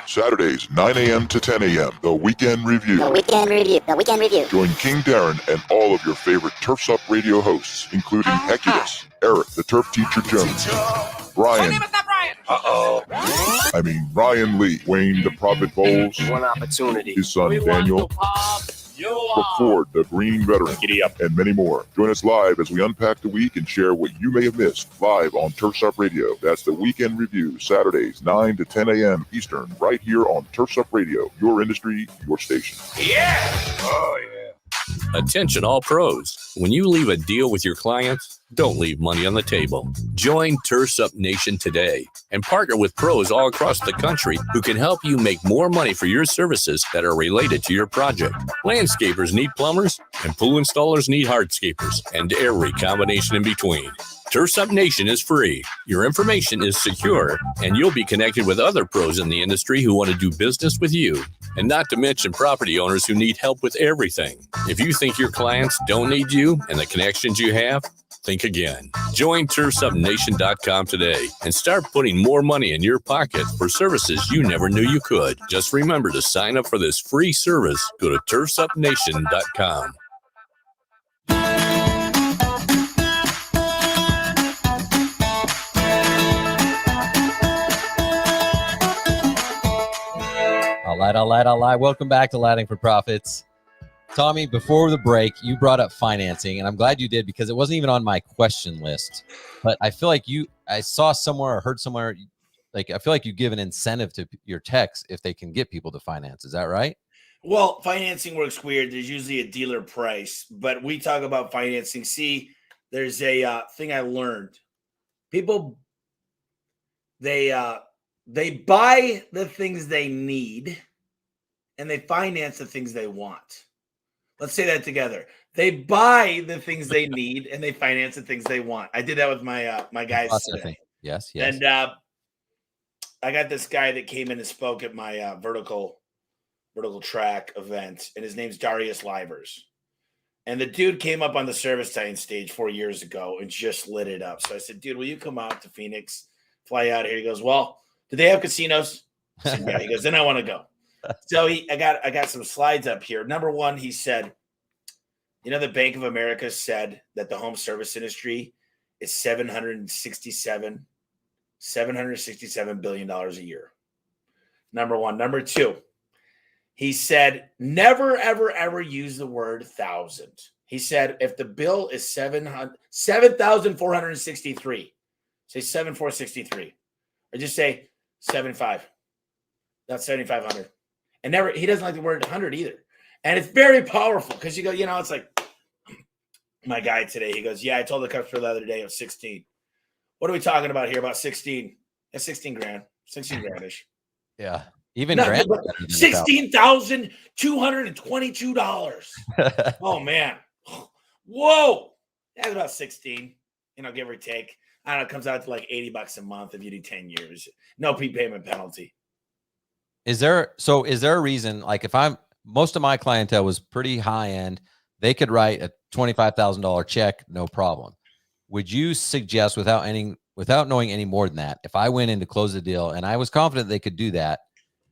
Saturdays, 9 a.m. to 10 a.m. The Weekend Review. The Weekend Review. Join King Darren and all of your favorite Turf's Up radio hosts, including Hecubus, Eric, the Turf Teacher Jones, Brian. My name is not Brian. Ryan Lee, Wayne, the Prophet Bowles. One opportunity. His son, Daniel. Ford, the Green Veteran, Giddy Up, and many more. Join us live as we unpack the week and share what you may have missed live on Turf's Up Radio. That's the Weekend Review, Saturdays, 9 to 10 a.m. Eastern, right here on Turf's Up Radio. Your industry, your station. Yeah! Oh, yeah. Attention all pros. When you leave a deal with your clients, don't leave money on the table. Join Turf's Up Nation today and partner with pros all across the country who can help you make more money for your services that are related to your project. Landscapers need plumbers, and pool installers need hardscapers, and every combination in between. Turf's Up Nation is free. Your information is secure, and you'll be connected with other pros in the industry who want to do business with you. And not to mention property owners who need help with everything. If you think your clients don't need you and the connections you have, think again. Join turfsupnation.com today and start putting more money in your pocket for services you never knew you could. Just remember to sign up for this free service. Go to turfsupnation.com. All right. Welcome back to Lighting for Profits. Tommy, before the break, you brought up financing, and I'm glad you did because it wasn't even on my question list. But I feel like I saw somewhere or heard somewhere, I feel like you give an incentive to your techs if they can get people to finance. Is that right? Well, financing works weird. There's usually a dealer price, but we talk about financing. See, there's a thing I learned. People, they buy the things they need, and they finance the things they want. Let's say that together. They buy the things they need, and they finance the things they want. I did that with my my guys today. Yes. And I got this guy that came in and spoke at my vertical track event, and his name's Darius Livers. And the dude came up on the Service Titan stage 4 years ago and just lit it up. So I said, dude, will you come out to Phoenix, fly out here? He goes, well, do they have casinos? I said, yeah. He goes, then I want to go. So I got some slides up here. Number one, he said, the Bank of America said that the home service industry is $767 billion a year. Number one. Number two, he said, never, ever, ever use the word thousand. He said, if the bill is 7,463, say 7,463, or just say 75. That's 7,500. And never, he doesn't like the word 100 either. And it's very powerful because you go, it's like my guy today. He goes, yeah, I told the customer the other day it was 16. What are we talking about here? About 16? That's 16 grand, 16 grandish. Yeah. Even grand. $16,222. Oh man. Whoa. That's about 16, give or take. I don't know, it comes out to like $80 a month if you do 10 years. No prepayment penalty. Is there a reason, like if most of my clientele was pretty high end, they could write a $25,000 check, no problem. Would you suggest without knowing any more than that, if I went in to close the deal and I was confident they could do that,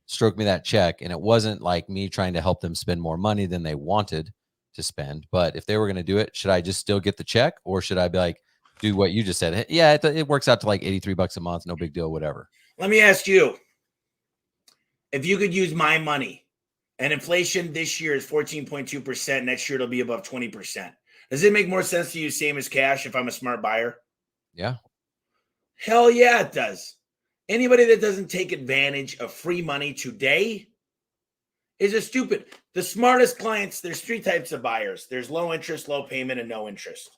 stroke me that check, and it wasn't like me trying to help them spend more money than they wanted to spend, but if they were going to do it, should I just still get the check, or should I be like, do what you just said? Yeah, it works out to like $83 a month, no big deal, whatever. Let me ask you, if you could use my money, and inflation this year is 14.2%, next year it'll be above 20%. Does it make more sense to use same as cash if I'm a smart buyer? Yeah. Hell yeah, it does. Anybody that doesn't take advantage of free money today is a stupid. The smartest clients, there's three types of buyers. There's low interest, low payment, and no interest.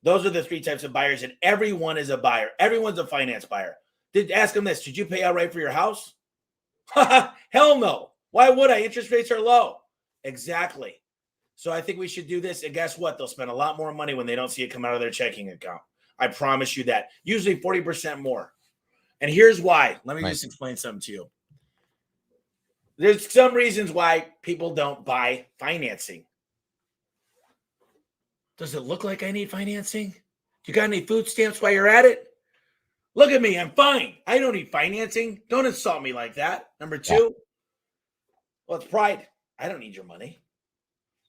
Those are the three types of buyers, and everyone is a buyer. Everyone's a finance buyer. Ask them this. Did you pay outright for your house? Hell no. Why would I? Interest rates are low. Exactly. So I think we should do this. And guess what? They'll spend a lot more money when they don't see it come out of their checking account. I promise you that. Usually 40% more. And here's why. Let me just explain something to you. There's some reasons why people don't buy financing. Does it look like I need financing? You got any food stamps while you're at it? Look at me. I'm fine. I don't need financing. Don't insult me like that. Number two, well, it's pride. I don't need your money.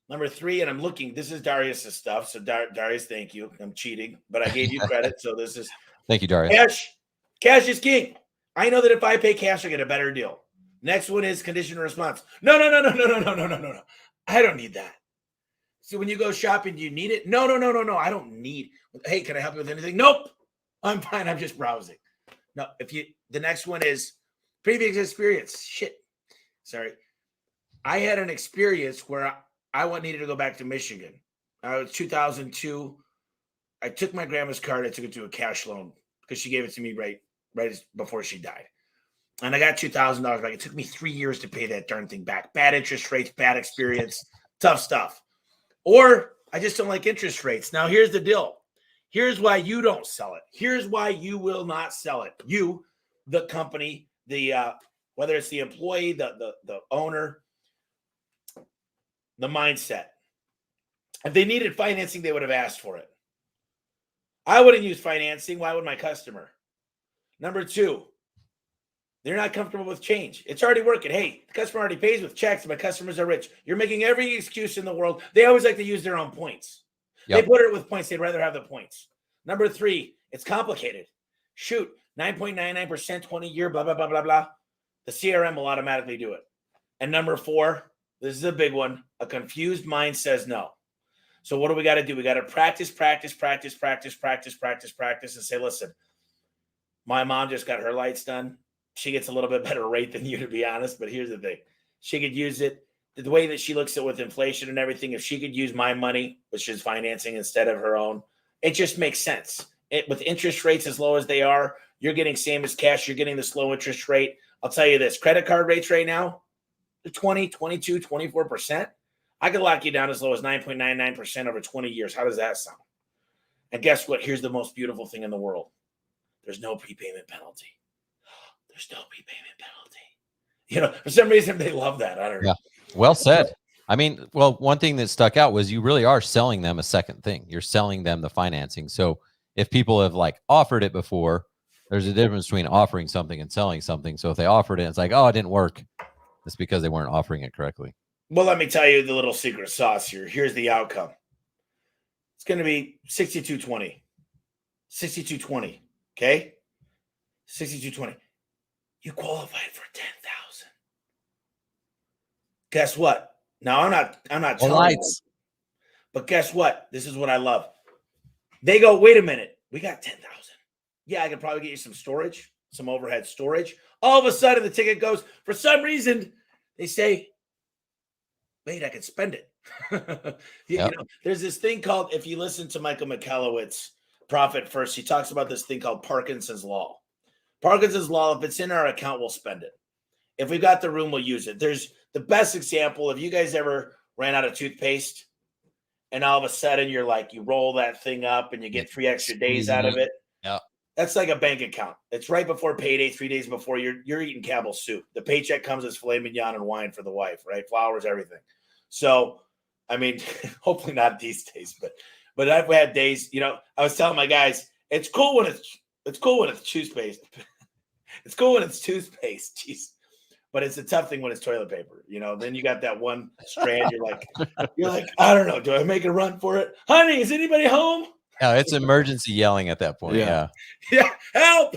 Number three, and I'm looking, this is Darius' stuff. So Darius, thank you. I'm cheating, but I gave you credit. So this is. Thank you, Darius. Cash is king. I know that if I pay cash, I get a better deal. Next one is condition and response. No. I don't need that. So when you go shopping, do you need it? No. I don't need. Hey, can I help you with anything? Nope. I'm fine. I'm just browsing. No, the next one is previous experience. Shit. Sorry. I had an experience where I needed to go back to Michigan. It was 2002. I took my grandma's card. I took it to a cash loan because she gave it to me right before she died. And I got $2,000 back. It took me 3 years to pay that darn thing back. Bad interest rates, bad experience, tough stuff. Or I just don't like interest rates. Now, here's the deal. Here's why you don't sell it. Here's why you will not sell it. You, the company, whether it's the employee, the owner, the mindset. If they needed financing, they would have asked for it. I wouldn't use financing. Why would my customer? Number two, they're not comfortable with change. It's already working. Hey, the customer already pays with checks. My customers are rich. You're making every excuse in the world. They always like to use their own points. Yep. They put it with points. They'd rather have the points. Number three, it's complicated. Shoot, 9.99%, 20-year, blah, blah, blah, blah, blah. The CRM will automatically do it. And number four, this is a big one. A confused mind says no. So what do we got to do? We got to practice, and say, listen, my mom just got her lights done. She gets a little bit better rate than you, to be honest. But here's the thing. She could use it. The way that she looks at with inflation and everything, if she could use my money, which is financing instead of her own, it just makes sense. With interest rates as low as they are, you're getting same as cash. You're getting this low interest rate. I'll tell you this. Credit card rates right now, they're 20, 22, 24%. I could lock you down as low as 9.99% over 20 years. How does that sound? And guess what? Here's the most beautiful thing in the world. There's no prepayment penalty. There's no prepayment penalty. For some reason, they love that. I don't know. Yeah. Well said. I mean, well, one thing that stuck out was you really are selling them a second thing. You're selling them the financing. So if people have like offered it before, there's a difference between offering something and selling something. So if they offered it, it's like, oh, it didn't work. It's because they weren't offering it correctly. Well, let me tell you the little secret sauce here. Here's the outcome. It's going to be 6220. 6220. Okay? 6220. You qualified for 10,000. Guess what? Now I'm not telling you, but guess what? This is what I love. They go, wait a minute, we got 10,000. Yeah, I could probably get you some storage, some overhead storage. All of a sudden, the ticket goes. For some reason, they say, wait, I can spend it. You know, there's this thing called, if you listen to Michael Michalowicz, Profit First, he talks about this thing called Parkinson's Law. Parkinson's Law, if it's in our account, we'll spend it. If we got the room, we'll use it. There's the best example. If you guys ever ran out of toothpaste and all of a sudden you're like, you roll that thing up and you get 3 extra days out of it. Yeah. That's like a bank account. It's right before payday, 3 days before you're eating Campbell soup. The paycheck comes as filet mignon and wine for the wife, right? Flowers, everything. So, I mean, hopefully not these days, but I've had days, you know, I was telling my guys, it's cool when it's toothpaste. It's cool when it's toothpaste. Jeez. But it's a tough thing when it's toilet paper. You know, then you got that one strand. You're like, I don't know. Do I make a run for it? Honey, is anybody home? Yeah, it's emergency yelling at that point. Yeah. Yeah. Help.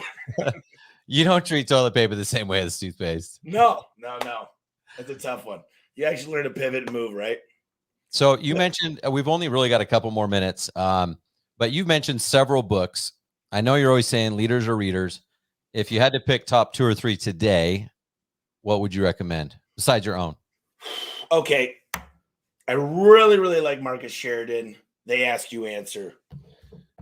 You don't treat toilet paper the same way as toothpaste. No. That's a tough one. You actually learn to pivot and move, right? So you mentioned, we've only really got a couple more minutes, but you've mentioned several books. I know you're always saying leaders or readers. If you had to pick top 2 or 3 today, what would you recommend besides your own? Okay. I really, really like Marcus Sheridan. They Ask, You Answer.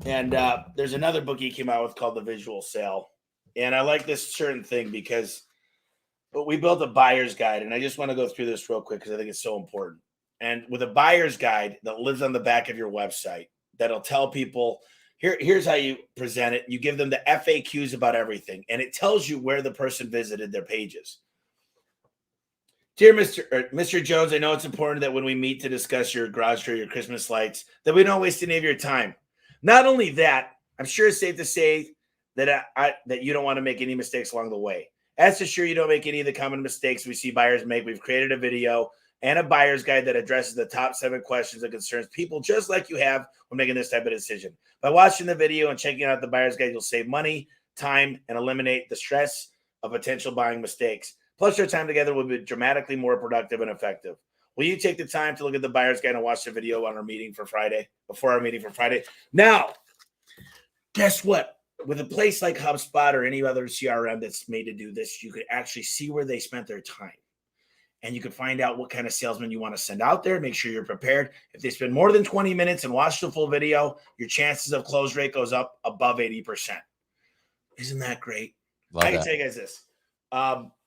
And there's another book he came out with called The Visual Sale. And I like this certain thing because we built a buyer's guide. And I just want to go through this real quick because I think it's so important. And with a buyer's guide that lives on the back of your website, that'll tell people, here's how you present it. You give them the FAQs about everything. And it tells you where the person visited their pages. Dear Mr. Jones, I know it's important that when we meet to discuss your garage or your Christmas lights, that we don't waste any of your time. Not only that, I'm sure it's safe to say that that you don't want to make any mistakes along the way. As to sure you don't make any of the common mistakes we see buyers make, we've created a video and a buyer's guide that addresses the top 7 questions that concerns people just like you have when making this type of decision. By watching the video and checking out the buyer's guide, you'll save money, time, and eliminate the stress of potential buying mistakes. Plus, your time together will be dramatically more productive and effective. Will you take the time to look at the buyer's guide and watch the video on our meeting for Friday, before our meeting for Friday? Now, guess what? With a place like HubSpot or any other CRM that's made to do this, you could actually see where they spent their time. And you can find out what kind of salesman you want to send out there. Make sure you're prepared. If they spend more than 20 minutes and watch the full video, your chances of close rate goes up above 80%. Isn't that great? I can tell you guys this.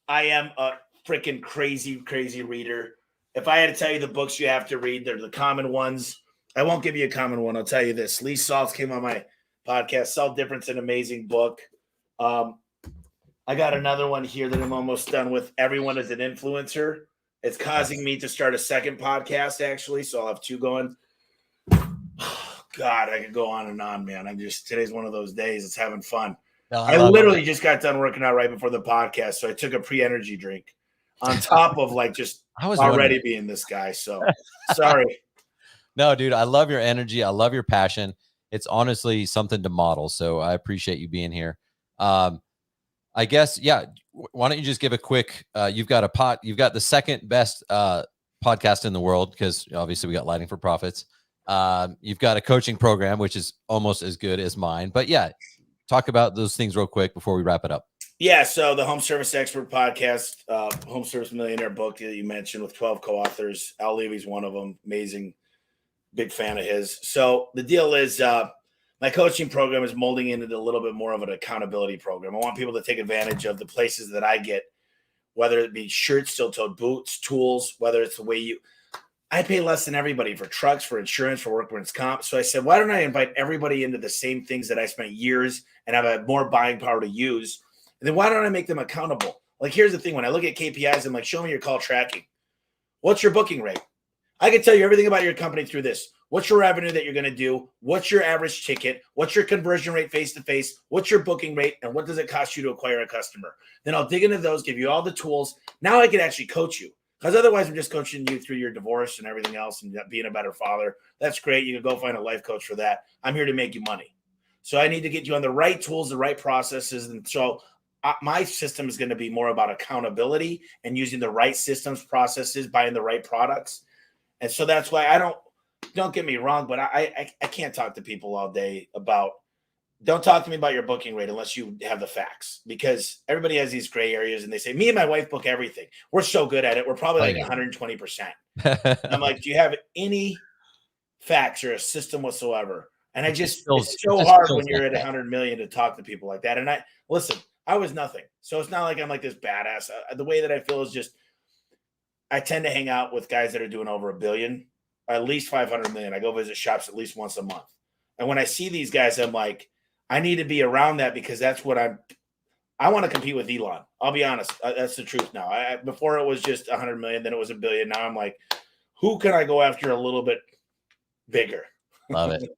I am a freaking crazy, crazy reader. If I had to tell you the books you have to read, they're the common ones. I won't give you a common one. I'll tell you this. Lee Saltz came on my podcast. Sell Difference, an amazing book. I got another one here that I'm almost done with. Everyone is an Influencer. It's causing me to start a second podcast, actually. So I'll have 2 going. God, I could go on and on, man. Today's one of those days. It's having fun. I literally just got done working out right before the podcast. So I took a pre-energy drink on top of already being this guy. So sorry. No, dude, I love your energy. I love your passion. It's honestly something to model. So I appreciate you being here. I guess, yeah. Why don't you just give a quick, you've got the second best podcast in the world, because obviously we got Lighting for Profits. You've got a coaching program, which is almost as good as mine, but yeah, talk about those things real quick before we wrap it up. Yeah. So the Home Service Expert podcast, Home Service Millionaire book that you mentioned with 12 co-authors. Al Levy's one of them. Amazing. Big fan of his. So the deal is, my coaching program is molding into a little bit more of an accountability program. I want people to take advantage of the places that I get, whether it be shirts, steel-toed boots, tools, whether it's the way I pay less than everybody for trucks, for insurance, for workman's comp. So I said, why don't I invite everybody into the same things that I spent years and have a more buying power to use? And then why don't I make them accountable? Like, here's the thing. When I look at KPIs, I'm like, show me your call tracking. What's your booking rate? I can tell you everything about your company through this. What's your revenue that you're going to do? What's your average ticket? What's your conversion rate face-to-face? What's your booking rate? And what does it cost you to acquire a customer? Then I'll dig into those, give you all the tools. Now I can actually coach you, because otherwise I'm just coaching you through your divorce and everything else and being a better father. That's great. You can go find a life coach for that. I'm here to make you money. So I need to get you on the right tools, the right processes. And so my system is going to be more about accountability and using the right systems, processes, buying the right products. And so that's why don't get me wrong, but I can't talk to people all day about, don't talk to me about your booking rate unless you have the facts, because everybody has these gray areas and they say, me and my wife book everything. We're so good at it. We're probably like 120%. I'm like, do you have any facts or a system whatsoever? And it's so hard when you're at 100 million to talk to people like that. And I was nothing. So it's not like I'm like this badass. The way that I feel is just, I tend to hang out with guys that are doing over $1 billion, at least 500 million. I go visit shops at least once a month. And when I see these guys, I'm like, I need to be around that, because that's what I want to compete with Elon. I'll be honest. That's the truth now. Before it was just 100 million, then it was $1 billion. Now I'm like, who can I go after a little bit bigger? Love it.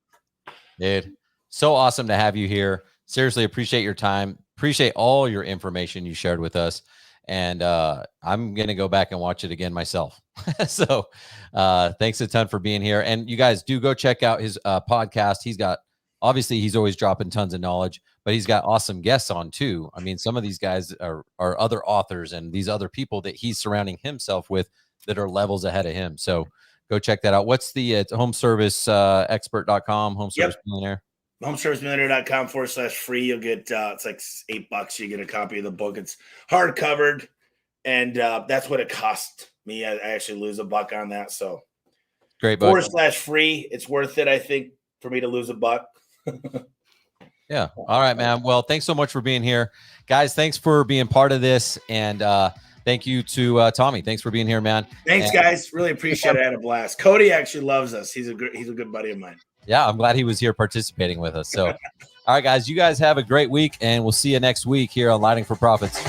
Dude, so awesome to have you here. Seriously, appreciate your time. Appreciate all your information you shared with us. And I'm going to go back and watch it again myself. So thanks a ton for being here. And you guys do go check out his podcast. He's always dropping tons of knowledge, but he's got awesome guests on too. I mean, some of these guys are other authors and these other people that he's surrounding himself with that are levels ahead of him. So go check that out. What's the homeserviceexpert.com, home service millionaire? Homeservicemillionaire.com/free. You'll get it's like $8. You get a copy of the book. It's hard covered, and that's what it cost me. I actually lose $1 on that. So great book. /free. It's worth it, I think, for me to lose $1. Yeah. All right, man. Well, thanks so much for being here, guys. Thanks for being part of this, and thank you to Tommy. Thanks for being here, man. Thanks, guys. Really appreciate it. I had a blast. Cody actually loves us. He's a good buddy of mine. Yeah, I'm glad he was here participating with us. So, all right, guys, you guys have a great week, and we'll see you next week here on Lighting for Profits.